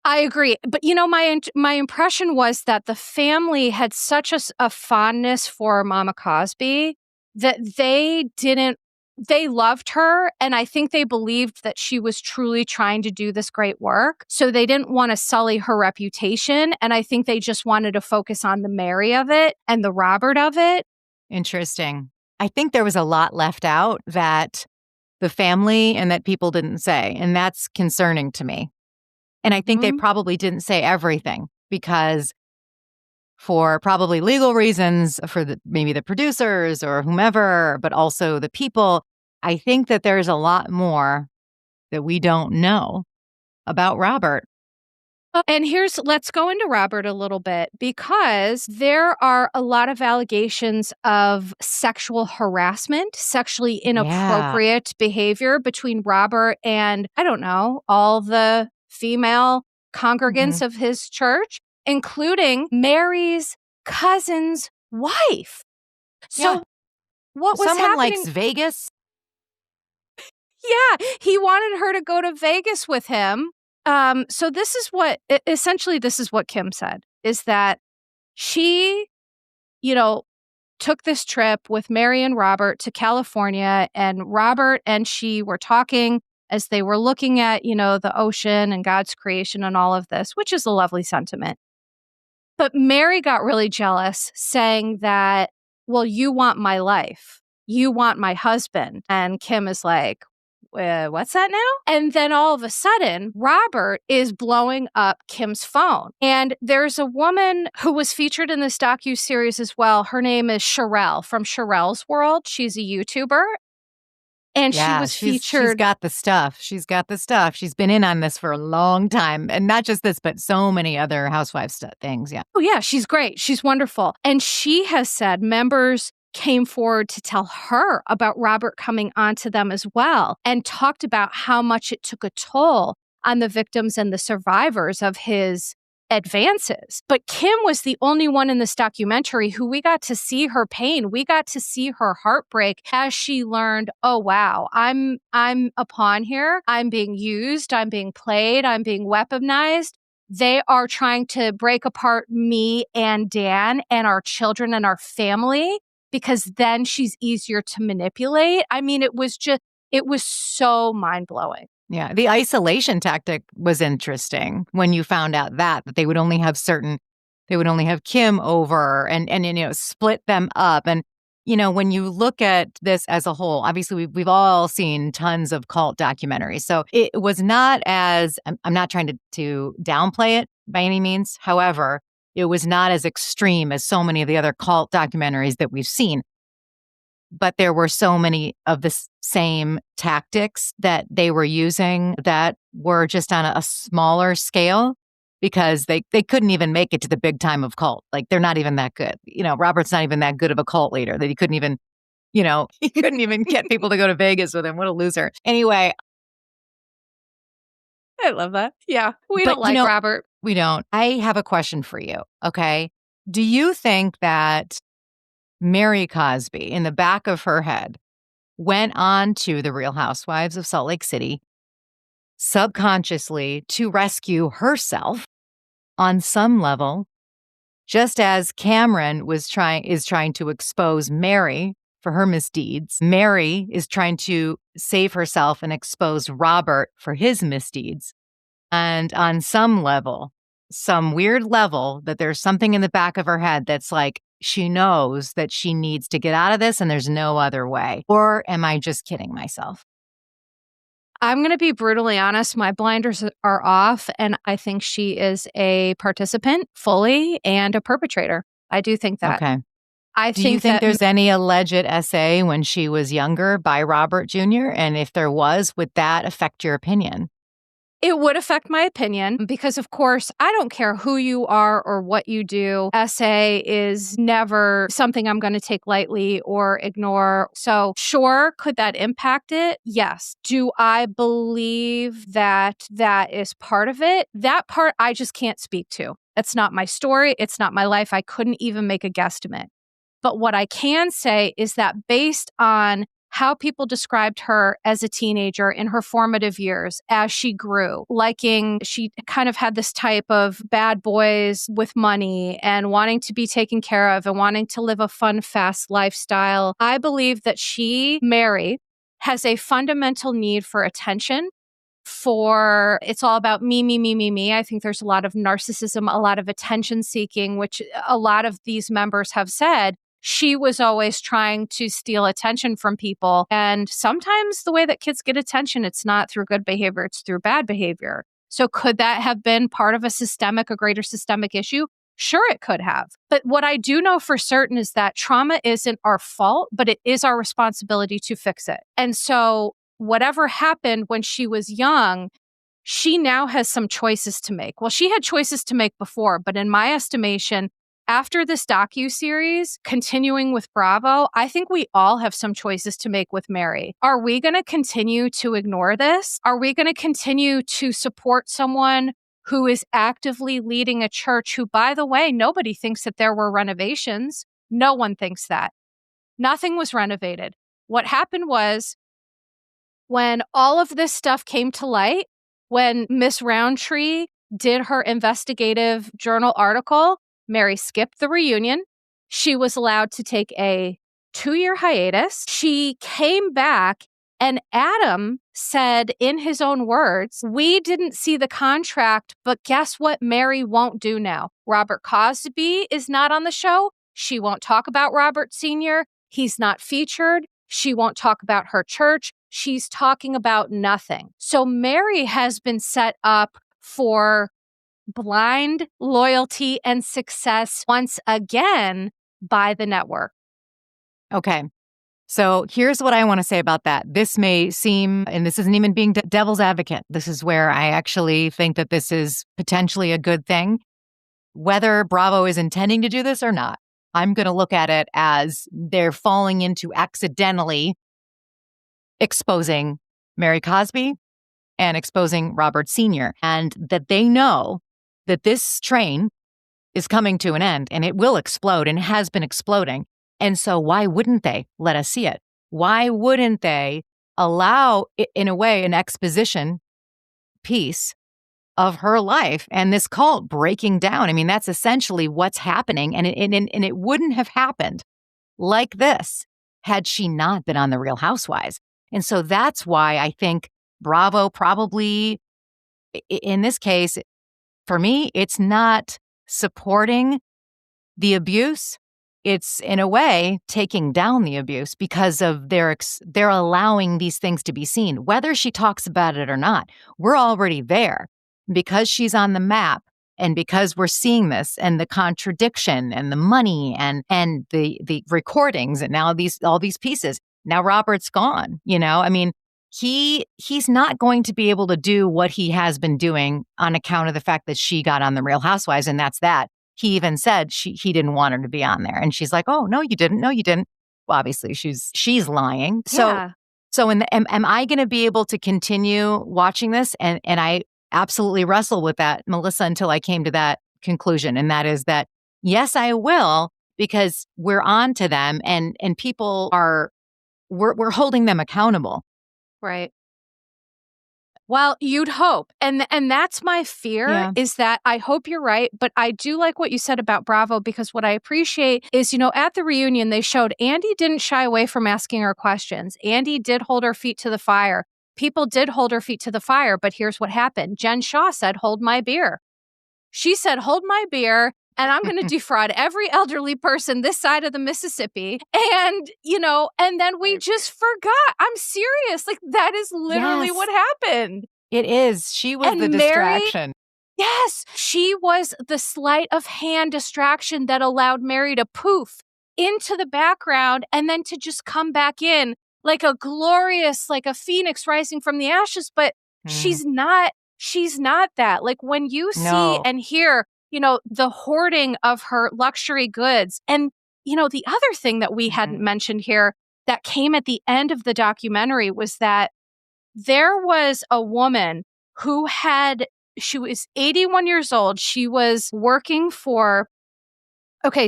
I agree. But, my impression was that the family had such a fondness for Mama Cosby that they loved her. And I think they believed that she was truly trying to do this great work. So they didn't want to sully her reputation. And I think they just wanted to focus on the Mary of it and the Robert of it. Interesting. I think there was a lot left out that the family and that people didn't say. And that's concerning to me. And I think they probably didn't say everything because for probably legal reasons, for maybe the producers or whomever, but also the people, I think that there's a lot more that we don't know about Robert. And let's go into Robert a little bit because there are a lot of allegations of sexual harassment, sexually inappropriate behavior between Robert and, I don't know, all the female congregants of his church, including Mary's cousin's wife. So what was Someone happening? likes Vegas. Yeah, he wanted her to go to Vegas with him. So this is what Kim said, is that she, took this trip with Mary and Robert to California, and Robert and she were talking as they were looking at, the ocean and God's creation and all of this, which is a lovely sentiment. But Mary got really jealous, saying that, well, you want my life. You want my husband. And Kim is like, what's that now? And then all of a sudden, Robert is blowing up Kim's phone. And there's a woman who was featured in this docuseries as well. Her name is Sherelle from Sherelle's World. She's a YouTuber. And she was featured. She's got the stuff. She's been in on this for a long time. And not just this, but so many other housewife things. Yeah. Oh, yeah. She's great. She's wonderful. And she has said members came forward to tell her about Robert coming onto them as well and talked about how much it took a toll on the victims and the survivors of his advances. But Kim was the only one in this documentary who we got to see her pain. We got to see her heartbreak as she learned, oh, wow, I'm a pawn here. I'm being used. I'm being played. I'm being weaponized. They are trying to break apart me and Dan and our children and our family, because then she's easier to manipulate. I mean, it was so mind-blowing. Yeah. The isolation tactic was interesting when you found out that they would only have Kim over and split them up. And, when you look at this as a whole, obviously we've all seen tons of cult documentaries. So it was not as, I'm not trying to downplay it by any means. However, it was not as extreme as so many of the other cult documentaries that we've seen. But there were so many of the same tactics that they were using that were just on a smaller scale because they couldn't even make it to the big time of cult. Like, they're not even that good. Robert's not even that good of a cult leader that he couldn't even get people to go to Vegas with him. What a loser. Anyway. I love that. Yeah. We don't like Robert. We don't. I have a question for you. Okay. Do you think that Mary Cosby, in the back of her head, went on to the Real Housewives of Salt Lake City subconsciously to rescue herself on some level, just as Cameron is trying to expose Mary for her misdeeds? Mary is trying to save herself and expose Robert for his misdeeds. And on some level, some weird level, that there's something in the back of her head that's like, she knows that she needs to get out of this and there's no other way. Or am I just kidding myself? I'm going to be brutally honest. My blinders are off, and I think she is a participant fully and a perpetrator. I do think that. Okay. Do you think there's any alleged essay when she was younger by Robert Jr.? And if there was, would that affect your opinion? It would affect my opinion because, of course, I don't care who you are or what you do. Essay is never something I'm going to take lightly or ignore. So, sure, could that impact it? Yes. Do I believe that is part of it? That part I just can't speak to. It's not my story. It's not my life. I couldn't even make a guesstimate. But what I can say is that based on how people described her as a teenager in her formative years as she grew, she kind of had this type of bad boys with money and wanting to be taken care of and wanting to live a fun, fast lifestyle. I believe that Mary, has a fundamental need for attention. It's all about me, me, me, me, me. I think there's a lot of narcissism, a lot of attention seeking, which a lot of these members have said. She was always trying to steal attention from people. And sometimes the way that kids get attention, it's not through good behavior, it's through bad behavior. So could that have been part of a greater systemic issue? Sure, it could have. But what I do know for certain is that trauma isn't our fault, but it is our responsibility to fix it. And so whatever happened when she was young, she now has some choices to make. Well, she had choices to make before, but in my estimation, after this docuseries, continuing with Bravo, I think we all have some choices to make with Mary. Are we going to continue to ignore this? Are we going to continue to support someone who is actively leading a church who, by the way, nobody thinks that there were renovations? No one thinks that. Nothing was renovated. What happened was, when all of this stuff came to light, when Miss Roundtree did her investigative journal article, Mary skipped the reunion. She was allowed to take a 2-year hiatus. She came back, and Adam said in his own words, "We didn't see the contract, but guess what Mary won't do now? Robert Cosby is not on the show. She won't talk about Robert Sr. He's not featured. She won't talk about her church. She's talking about nothing." So Mary has been set up for blind loyalty and success once again by the network. Okay. So here's what I want to say about that. This may seem, and this isn't even being devil's advocate. This is where I actually think that this is potentially a good thing. Whether Bravo is intending to do this or not, I'm going to look at it as they're falling into accidentally exposing Mary Cosby and exposing Robert Sr., and that they know that this train is coming to an end and it will explode and has been exploding. And so why wouldn't they let us see it? Why wouldn't they allow, in a way, an exposition piece of her life and this cult breaking down? I mean, that's essentially what's happening. And it wouldn't have happened like this had she not been on The Real Housewives. And so that's why I think Bravo probably, in this case, for me, it's not supporting the abuse. It's, in a way, taking down the abuse because of they're allowing these things to be seen. Whether she talks about it or not, we're already there. Because she's on the map and because we're seeing this and the contradiction and the money and the recordings and now all these pieces. Now Robert's gone, I mean, he's not going to be able to do what he has been doing on account of the fact that she got on The Real Housewives, and that's that. He even said he didn't want her to be on there. And she's like, "Oh, no, you didn't. No, you didn't." Well, obviously she's lying. Yeah. So am I going to be able to continue watching this? And I absolutely wrestle with that, Melissa, until I came to that conclusion. And that is that, yes, I will, because we're on to them and people we're holding them accountable. Right. Well, you'd hope. And that's my fear, is that I hope you're right. But I do like what you said about Bravo, because what I appreciate is, at the reunion, they showed Andy didn't shy away from asking her questions. Andy did hold her feet to the fire. People did hold her feet to the fire. But here's what happened. Jen Shaw said, "Hold my beer." She said, "Hold my beer, and I'm going to defraud every elderly person this side of the Mississippi." And, and then we just forgot. I'm serious. Like, that is literally what happened. It is. She was the distraction. Yes. She was the sleight of hand distraction that allowed Mary to poof into the background and then to just come back in like a glorious, like a phoenix rising from the ashes. But she's not that. Like, when you see and hear, the hoarding of her luxury goods. And, the other thing that we hadn't mentioned here that came at the end of the documentary was that there was a woman who she was 81 years old. She was working for,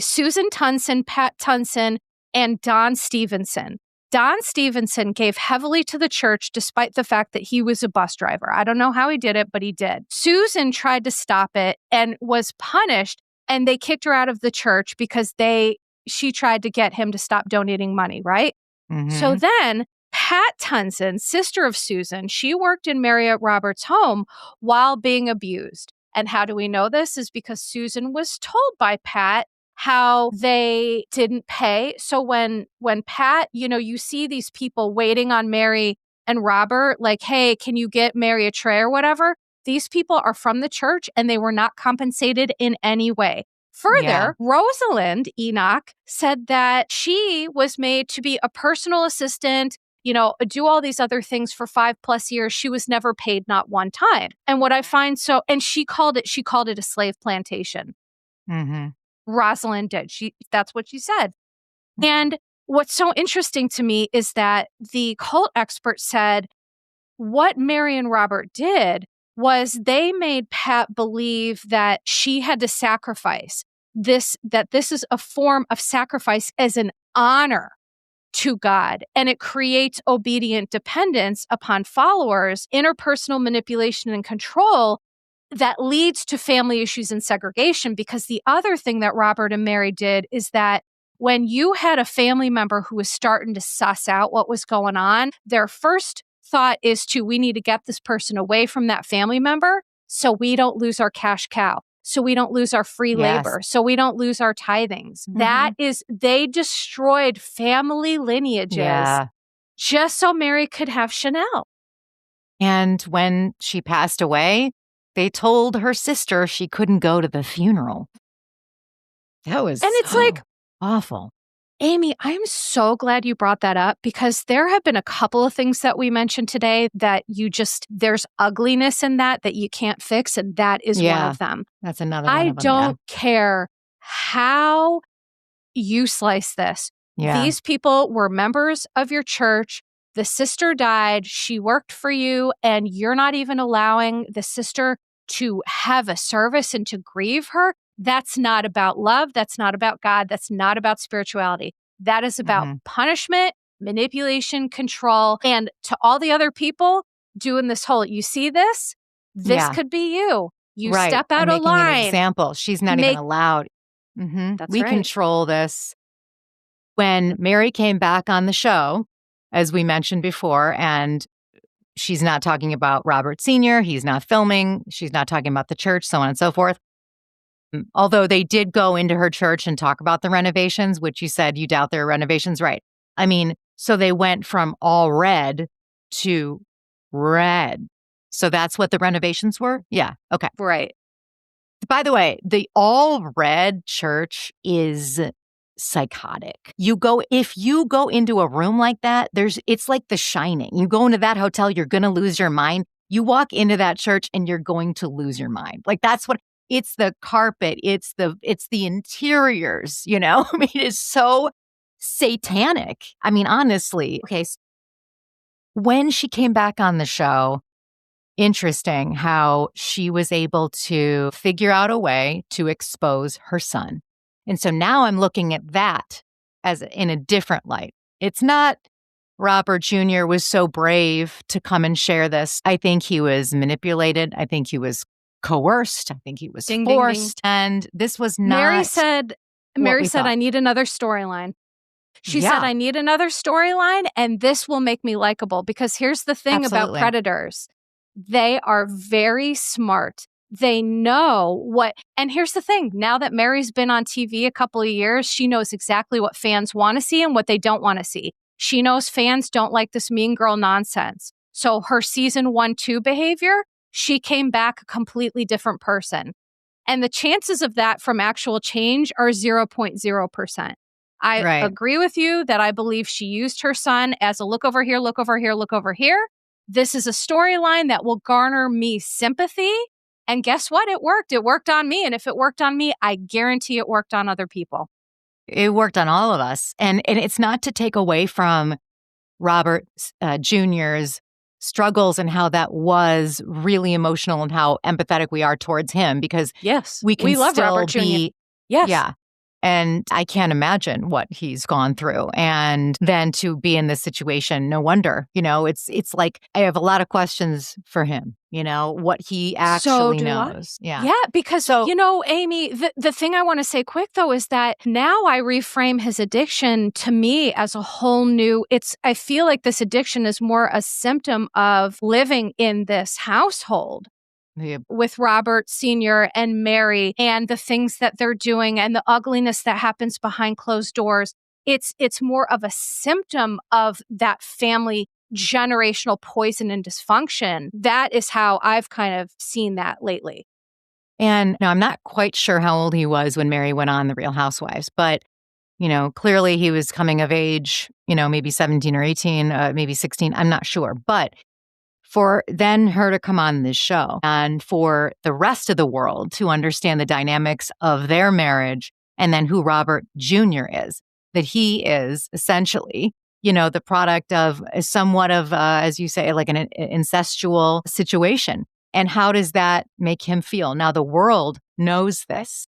Susan Tunson, Pat Tunson, and Don Stevenson. Don Stevenson gave heavily to the church despite the fact that he was a bus driver. I don't know how he did it, but he did. Susan tried to stop it and was punished, and they kicked her out of the church because she tried to get him to stop donating money, right? Mm-hmm. So then Pat Tunson, sister of Susan, she worked in Marriott Roberts' home while being abused. And how do we know this? Is because Susan was told by Pat how they didn't pay. So when Pat, you see these people waiting on Mary and Robert, like, hey, can you get Mary a tray or whatever? These people are from the church and they were not compensated in any way. Further, Rosalind Enoch said that she was made to be a personal assistant, do all these other things for 5+ years. She was never paid, not one time. And what I find and she called it a slave plantation. Mm-hmm. Rosalind did. That's what she said. And what's so interesting to me is that the cult expert said what Mary and Robert did was they made Pat believe that she had to sacrifice that this is a form of sacrifice as an honor to God, and it creates obedient dependence upon followers, interpersonal manipulation and control that leads to family issues and segregation. Because the other thing that Robert and Mary did is that when you had a family member who was starting to suss out what was going on, their first thought is we need to get this person away from that family member so we don't lose our cash cow, so we don't lose our free labor, so we don't lose our tithings. Mm-hmm. They destroyed family lineages just so Mary could have Chanel. And when she passed away, they told her sister she couldn't go to the funeral. That was awful. Amy, I'm so glad you brought that up, because there have been a couple of things that we mentioned today that there's ugliness in that you can't fix, and that is one of them. That's another one I of them, don't care how you slice this. Yeah. These people were members of your church. The sister died. She worked for you, and you're not even allowing the sister to have a service and to grieve her. That's not about love. That's not about God. That's not about spirituality. That is about punishment, manipulation, control. And to all the other people doing this you see this? This could be you. You step out of line. An example. She's not even allowed. Mm-hmm. We control this. When Mary came back on the show, as we mentioned before, and she's not talking about Robert Sr., he's not filming, she's not talking about the church, so on and so forth. Although they did go into her church and talk about the renovations, which you said you doubt there are renovations, right? I mean, so they went from all red to red. So that's what the renovations were? Yeah, okay. Right. By the way, the all red church is psychotic. If you go into a room like that, it's like The Shining. You go into that hotel, you're going to lose your mind. You walk into that church and you're going to lose your mind. Like it's the carpet, it's the interiors, I mean, it's so satanic. I mean, honestly. Okay. So when she came back on the show, interesting how she was able to figure out a way to expose her son. And so now I'm looking at that as in a different light. It's not Robert Jr. was so brave to come and share this. I think he was manipulated. I think he was coerced. I think he was forced. Ding. And this was not. Mary said, I need another storyline. She said, I need another storyline, and this will make me likable. Because here's the thing about predators. They are very smart. They know what, and here's the thing. Now that Mary's been on TV a couple of years, she knows exactly what fans want to see and what they don't want to see. She knows fans don't like this mean girl nonsense. So her season 1-2 behavior, she came back a completely different person. And the chances of that from actual change are 0.0%. I agree with you that I believe she used her son as a look over here, look over here, look over here. This is a storyline that will garner me sympathy. And guess what? It worked. It worked on me. And if it worked on me, I guarantee it worked on other people. It worked on all of us. And it's not to take away from Robert Jr.'s struggles and how that was really emotional and how empathetic we are towards him, because we can love still Robert Jr. be. Yes. Yeah. And I can't imagine what he's gone through. And then to be in this situation, no wonder, it's like I have a lot of questions for him, what he So actually do I. knows. Yeah. Yeah, because, So, Amy, the thing I want to say quick, though, is that now I reframe his addiction to me as a whole new, I feel like this addiction is more a symptom of living in this household yeah, with Robert Sr. and Mary and the things that they're doing and the ugliness that happens behind closed doors. It's more of a symptom of that family generational poison and dysfunction. That is how I've kind of seen that lately. and now I'm not quite sure how old he was when Mary went on The Real Housewives, but, clearly he was coming of age, maybe 17 or 18, maybe 16. I'm not sure. But for then her to come on this show and for the rest of the world to understand the dynamics of their marriage and then who Robert Jr. is, that he is essentially, the product of somewhat of, as you say, like an incestual situation. And how does that make him feel? Now, the world knows this.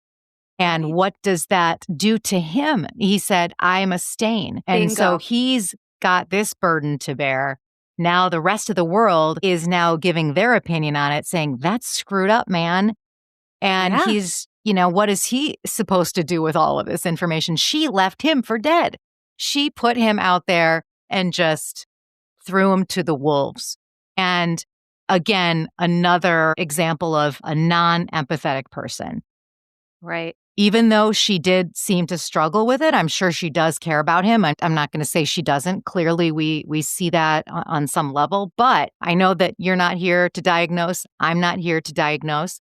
And Right. what does that do to him? He said, I'm a stain. And so Bingo. he's got this burden to bear. Now the rest of the world is now giving their opinion on it, saying, that's screwed up, man. And Yeah. he's, what is he supposed to do with all of this information? She left him for dead. She put him out there and just threw him to the wolves. And again, another example of a non-empathetic person. Right. Even though she did seem to struggle with it, I'm sure she does care about him. I'm not going to say she doesn't. Clearly, we see that on some level. But I know that you're not here to diagnose. I'm not here to diagnose.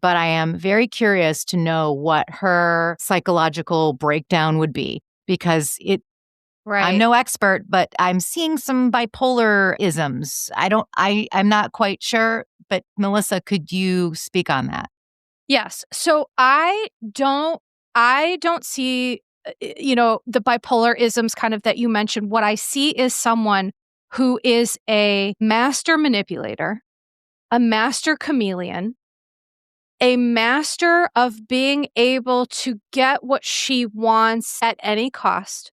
But I am very curious to know what her psychological breakdown would be because Right. I'm no expert, but I'm seeing some bipolar isms. I'm not quite sure. But Melissa, could you speak on that? Yes. So I don't see the bipolar isms kind of that you mentioned. What I see is someone who is a master manipulator, a master chameleon, a master of being able to get what she wants at any cost.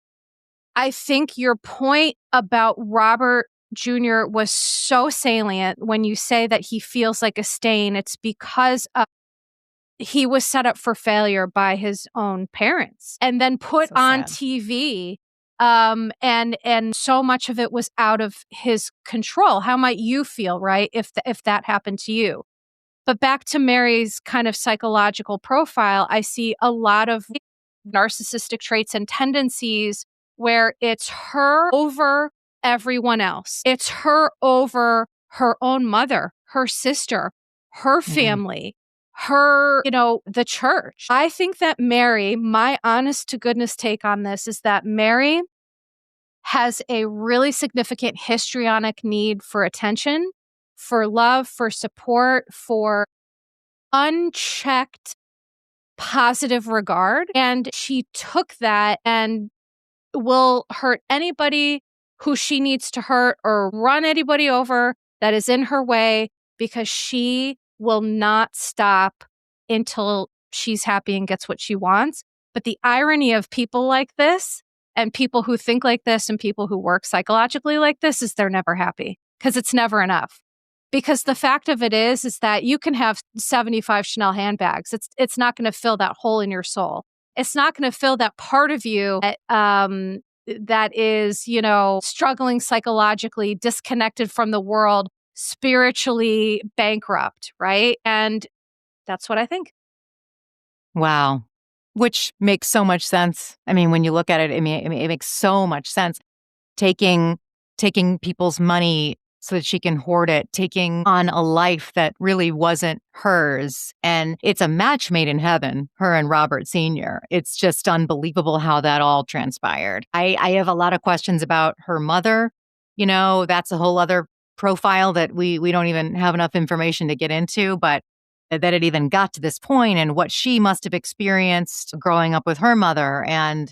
I think your point about Robert Jr. was so salient when you say that he feels like a stain. It's because he was set up for failure by his own parents and then put So on sad. TV. And so much of it was out of his control. How might you feel, right? If that happened to you? But back to Mary's kind of psychological profile, I see a lot of narcissistic traits and tendencies where it's her over everyone else. It's her over her own mother, her sister, her Mm. family, her, the church. I think that Mary, my honest to goodness take on this is that Mary has a really significant histrionic need for attention, for love, for support, for unchecked positive regard. And she took that and will hurt anybody who she needs to hurt or run anybody over that is in her way because she will not stop until she's happy and gets what she wants. But the irony of people like this and people who think like this and people who work psychologically like this is they're never happy because it's never enough. Because the fact of it is that you can have 75 Chanel handbags. It's not going to fill that hole in your soul. It's not going to fill that part of you that is, struggling psychologically, disconnected from the world, spiritually bankrupt, right? And that's what I think. Wow. Which makes so much sense. I mean, when you look at it, it makes so much sense. Taking people's money so that she can hoard it, taking on a life that really wasn't hers. And it's a match made in heaven, her and Robert Sr. It's just unbelievable how that all transpired. I have a lot of questions about her mother. That's a whole other profile that we don't even have enough information to get into, but that it even got to this point and what she must have experienced growing up with her mother. And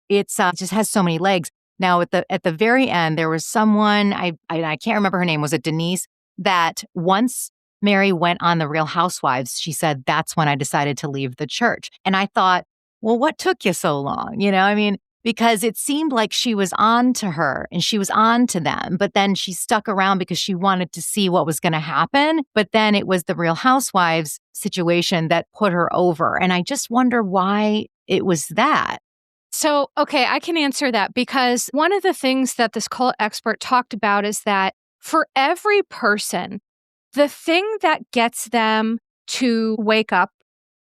it just has so many legs. Now, at the very end, there was someone, I can't remember her name, was it Denise? That once Mary went on The Real Housewives, she said, that's when I decided to leave the church. And I thought, well, what took you so long? I mean, because it seemed like she was on to her and she was on to them, but then she stuck around because she wanted to see what was going to happen. But then it was the Real Housewives situation that put her over. And I just wonder why it was that. So, okay, I can answer that because one of the things that this cult expert talked about is that for every person, the thing that gets them to wake up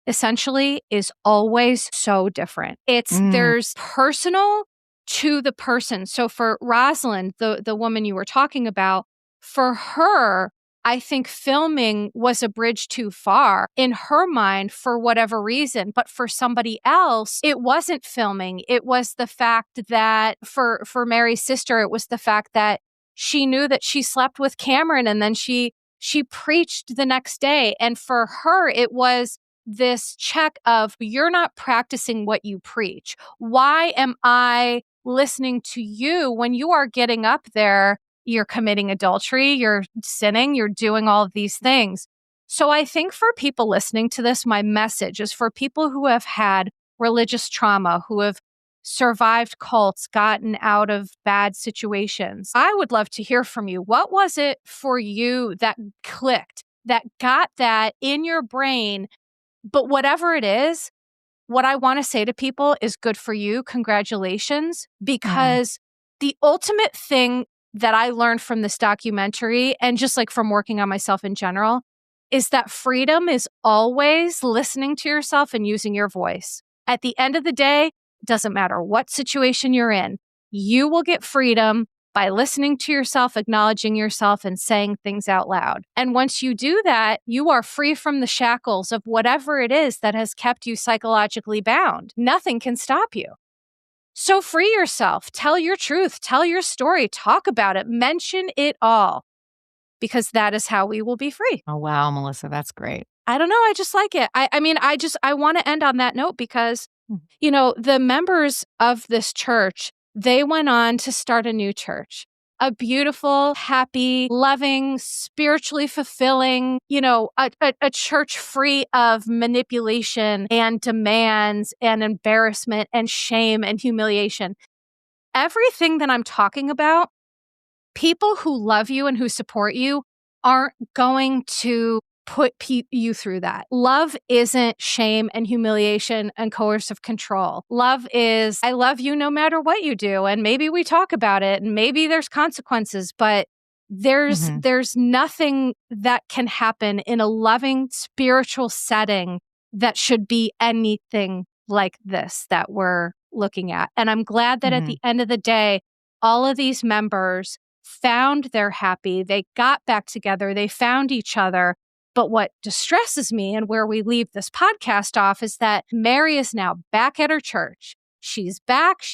essentially is always so different. There's personal to the person. So for Rosalind, the woman you were talking about, for her, I think filming was a bridge too far in her mind for whatever reason. But for somebody else, it wasn't filming. It was the fact that for Mary's sister, it was the fact that she knew that she slept with Cameron and then she preached the next day. And for her, it was this check of you're not practicing what you preach. Why am I listening to you when you are getting up there? You're committing adultery, you're sinning, you're doing all of these things. So I think for people listening to this, my message is for people who have had religious trauma, who have survived cults, gotten out of bad situations. I would love to hear from you. What was it for you that clicked, that got that in your brain? But whatever it is, what I want to say to people is good for you. Congratulations. Because the ultimate thing that I learned from this documentary, and just like from working on myself in general, is that freedom is always listening to yourself and using your voice. At the end of the day, it doesn't matter what situation you're in, you will get freedom by listening to yourself, acknowledging yourself, and saying things out loud. And once you do that, you are free from the shackles of whatever it is that has kept you psychologically bound. Nothing can stop you. So free yourself, tell your truth, tell your story, talk about it, mention it all, because that is how we will be free. Oh, wow, Melissa, that's great. I don't know. I just like it. I want to end on that note because, the members of this church, they went on to start a new church. A beautiful, happy, loving, spiritually fulfilling, a church free of manipulation and demands and embarrassment and shame and humiliation. Everything that I'm talking about, people who love you and who support you aren't going to put you through that. Love isn't shame and humiliation and coercive control. Love is, I love you no matter what you do. And maybe we talk about it and maybe there's consequences, but there's nothing that can happen in a loving spiritual setting that should be anything like this that we're looking at. And I'm glad that at the end of the day, all of these members found their happy, they got back together, they found each other. But what distresses me and where we leave this podcast off is that Mary is now back at her church. She's back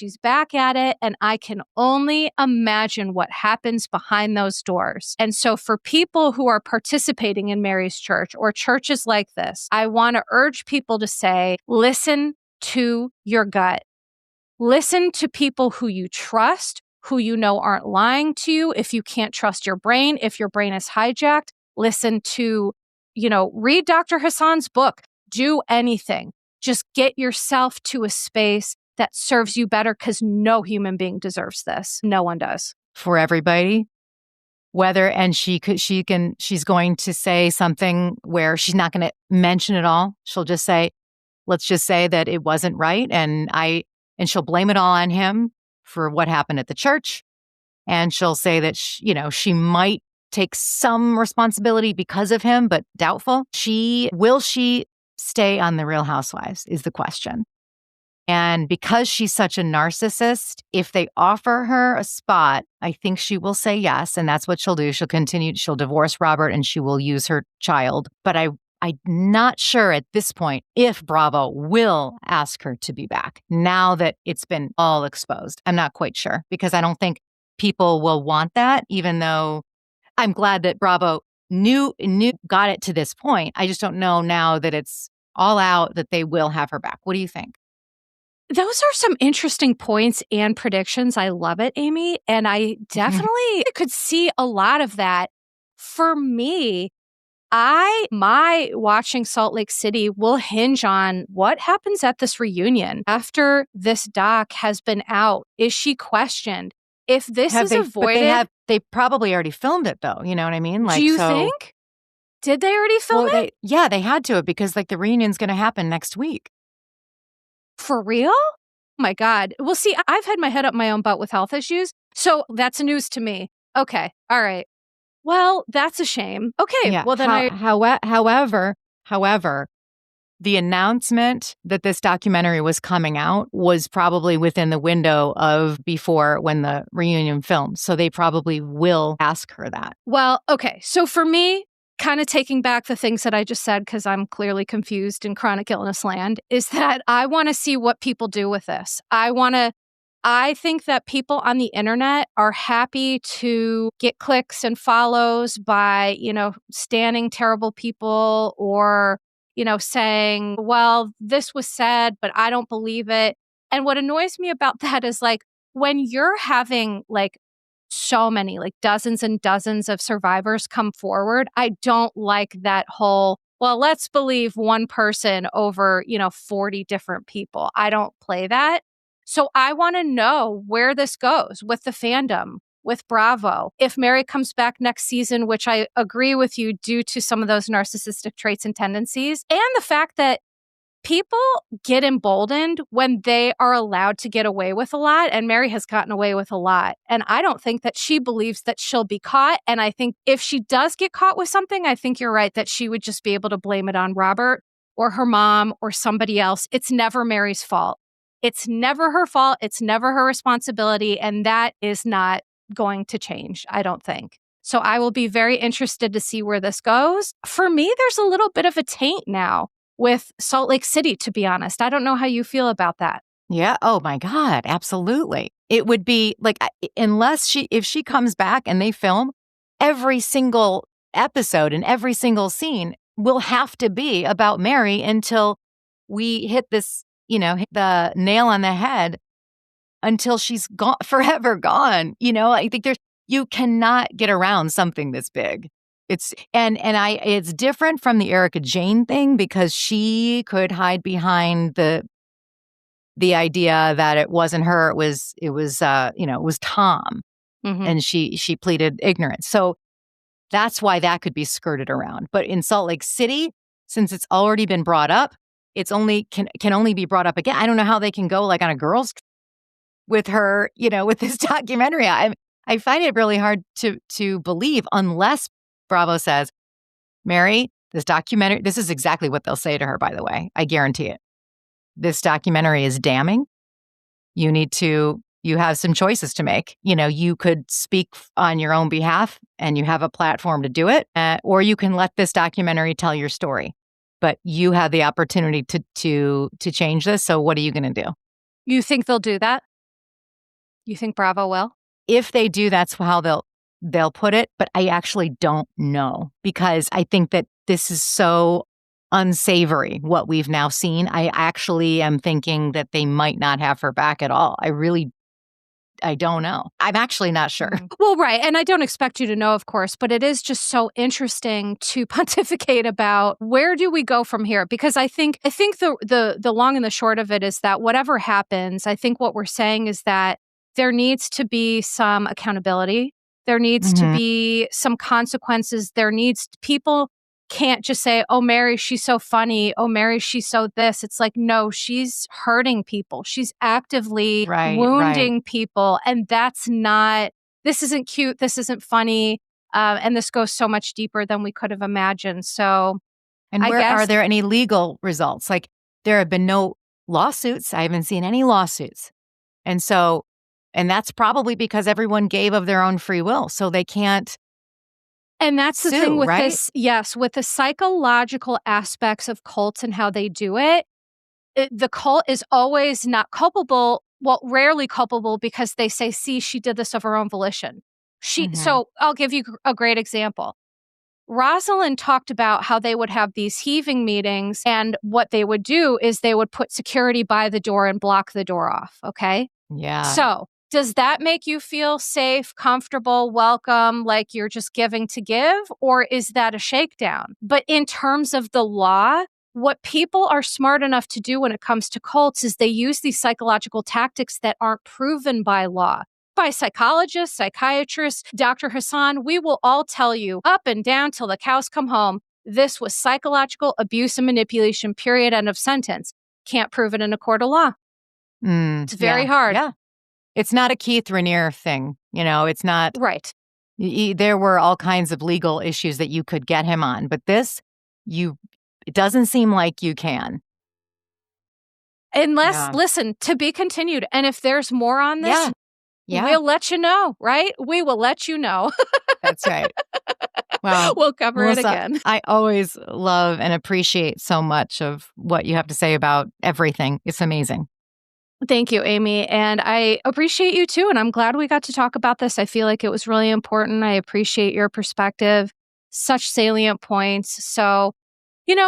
at it, and I can only imagine what happens behind those doors. And so for people who are participating in Mary's church or churches like this, I want to urge people to say, listen to your gut. Listen to people who you trust, who you know aren't lying to you. If you can't trust your brain, if your brain is hijacked, listen to read Dr. Hassan's book, do anything. Just get yourself to a space that serves you better because no human being deserves this. No one does. For everybody, she's going to say something where she's not going to mention it all. She'll just say, let's just say that it wasn't right. And she'll blame it all on him for what happened at the church. And she'll say that, she might take some responsibility because of him, but doubtful. Will she stay on The Real Housewives is the question. And because she's such a narcissist, if they offer her a spot, I think she will say yes. And that's what she'll do. She'll divorce Robert and she will use her child. But I'm not sure at this point if Bravo will ask her to be back now that it's been all exposed. I'm not quite sure because I don't think people will want that, even though I'm glad that Bravo got it to this point. I just don't know now that it's all out that they will have her back. What do you think? Those are some interesting points and predictions. I love it, Amy. And I definitely could see a lot of that. For me, My watching Salt Lake City will hinge on what happens at this reunion after this doc has been out. Is she questioned? If this is avoided, they probably already filmed it though. You know what I mean? Do you think? Did they already film it? They had to, because like the reunion's going to happen next week. For real? Oh my God. Well, see, I've had my head up my own butt with health issues, so that's news to me. Okay. All right. Well, that's a shame. Okay. Yeah. Well, then however, the announcement that this documentary was coming out was probably within the window of before when the reunion filmed. So they probably will ask her that. Well, okay. So for me, kind of taking back the things that I just said, because I'm clearly confused in chronic illness land, is that I want to see what people do with this. I think that people on the internet are happy to get clicks and follows by, standing terrible people or, saying, well, this was said, but I don't believe it. And what annoys me about that is like when you're having like so many, like dozens and dozens of survivors come forward, I don't like that whole, well, let's believe one person over, 40 different people. I don't play that. So I want to know where this goes with the fandom, with Bravo. If Mary comes back next season, which I agree with you due to some of those narcissistic traits and tendencies, and the fact that people get emboldened when they are allowed to get away with a lot, and Mary has gotten away with a lot. And I don't think that she believes that she'll be caught. And I think if she does get caught with something, I think you're right that she would just be able to blame it on Robert or her mom or somebody else. It's never Mary's fault. It's never her fault. It's never her responsibility. And that is not going to change, I don't think. So I will be very interested to see where this goes. For me, there's a little bit of a taint now with Salt Lake City, to be honest. I don't know how you feel about that. Yeah. Oh my God. Absolutely. It would be like, if she comes back and they film, every single episode and every single scene will have to be about Mary until we hit this, hit the nail on the head until she's gone, forever gone. I think you cannot get around something this big. It's different from the Erica Jane thing because she could hide behind the idea that it wasn't her, it was Tom, and she pleaded ignorance. So that's why that could be skirted around. But in Salt Lake City, since it's already been brought up, it's only can only be brought up again. I don't know how they can go like on a girls with her, with this documentary. I find it really hard to believe unless Bravo says, Mary, this documentary, this is exactly what they'll say to her, by the way. I guarantee it. This documentary is damning. You have some choices to make. You could speak on your own behalf and you have a platform to do it, or you can let this documentary tell your story. But you have the opportunity to change this. So what are you going to do? You think they'll do that? You think Bravo will? If they do, that's how they'll put it. But I actually don't know because I think that this is so unsavory, what we've now seen. I actually am thinking that they might not have her back at all. I don't know. I'm actually not sure. Well, right. And I don't expect you to know, of course, but it is just so interesting to pontificate about where do we go from here? Because I think the long and the short of it is that whatever happens, I think what we're saying is that there needs to be some accountability. There needs to be some consequences. People can't just say, oh, Mary, she's so funny. Oh, Mary, she's so this. It's like, no, she's hurting people. She's actively wounding people. And this isn't cute. This isn't funny. And this goes so much deeper than we could have imagined. So, are there any legal results? Like there have been no lawsuits. I haven't seen any lawsuits. And that's probably because everyone gave of their own free will. So they can't. And that's the sue, thing with right? this. Yes, with the psychological aspects of cults and how they do it, the cult is always not culpable. Well, rarely culpable because they say, see, she did this of her own volition. So I'll give you a great example. Rosalind talked about how they would have these heaving meetings, and what they would do is they would put security by the door and block the door off. Okay. Yeah. So Does that make you feel safe, comfortable, welcome, like you're just giving to give? Or is that a shakedown? But in terms of the law, what people are smart enough to do when it comes to cults is they use these psychological tactics that aren't proven by law. By psychologists, psychiatrists, Dr. Hassan, we will all tell you up and down till the cows come home, this was psychological abuse and manipulation, period, end of sentence. Can't prove it in a court of law. It's very hard. Yeah. It's not a Keith Raniere thing. It's not. Right. There were all kinds of legal issues that you could get him on. But this, it doesn't seem like you can. Unless, listen, to be continued. And if there's more on this, we'll let you know, right? We will let you know. That's right. Well, we'll cover Melissa, it again. I always love and appreciate so much of what you have to say about everything. It's amazing. Thank you, Amy. And I appreciate you too. And I'm glad we got to talk about this. I feel like it was really important. I appreciate your perspective. Such salient points. So,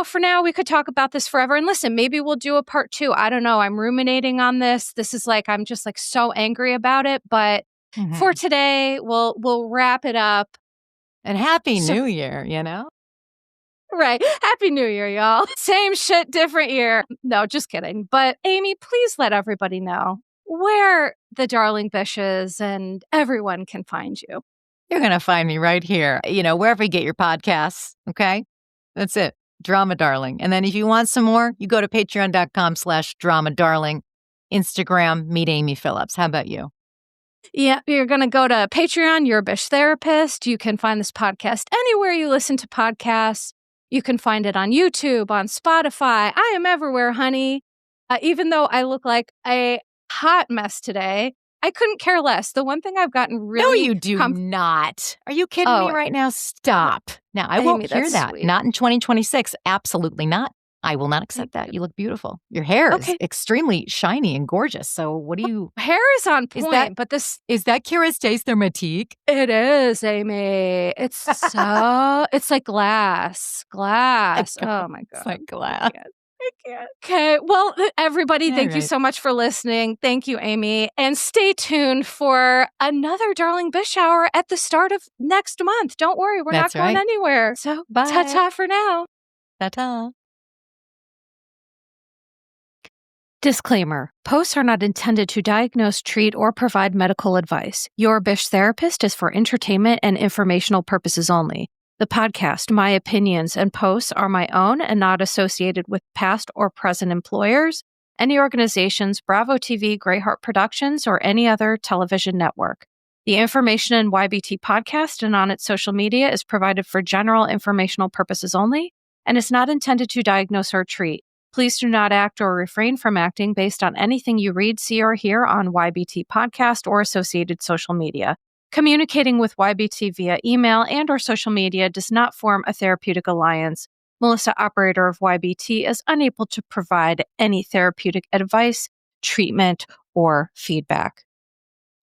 for now, we could talk about this forever. And listen, maybe we'll do a part 2. I don't know. I'm ruminating on this. This is I'm just so angry about it. But for today, we'll wrap it up. And Happy New Year, Right. Happy New Year, y'all. Same shit, different year. No, just kidding. But Amy, please let everybody know where the Darling Bish is and everyone can find you. You're going to find me right here, wherever you get your podcasts. Okay. That's it. Drama Darling. And then if you want some more, you go to patreon.com/Drama Darling. Instagram, Meet Amy Phillips. How about you? Yeah, you're going to go to Patreon, You're a Bish Therapist. You can find this podcast anywhere you listen to podcasts. You can find it on YouTube, on Spotify. I am everywhere, honey. Even though I look like a hot mess today, I couldn't care less. The one thing I've gotten really... No, you do not. Are you kidding me right now? Stop. Now, I won't hear that. Sweet. Not in 2026. Absolutely not. I will not accept that. You look beautiful. Your hair is extremely shiny and gorgeous. So what do you... Hair is on point, but this... Is that Kira's Taste Thermatique? It is, Amy. It's so... It's like glass. Glass. Oh, my God. It's like glass. I can't. Okay. Well, everybody, thank you so much for listening. Thank you, Amy. And stay tuned for another Darling Bish Hour at the start of next month. Don't worry. We're not going anywhere. So, ta-ta for now. Ta-ta. Disclaimer. Posts are not intended to diagnose, treat, or provide medical advice. Your Bish Therapist is for entertainment and informational purposes only. The podcast, my opinions, and posts are my own and not associated with past or present employers, any organizations, Bravo TV, Greyheart Productions, or any other television network. The information in YBT podcast and on its social media is provided for general informational purposes only and is not intended to diagnose or treat. Please do not act or refrain from acting based on anything you read, see, or hear on YBT podcast or associated social media. Communicating with YBT via email and or social media does not form a therapeutic alliance. Melissa, operator of YBT, is unable to provide any therapeutic advice, treatment, or feedback.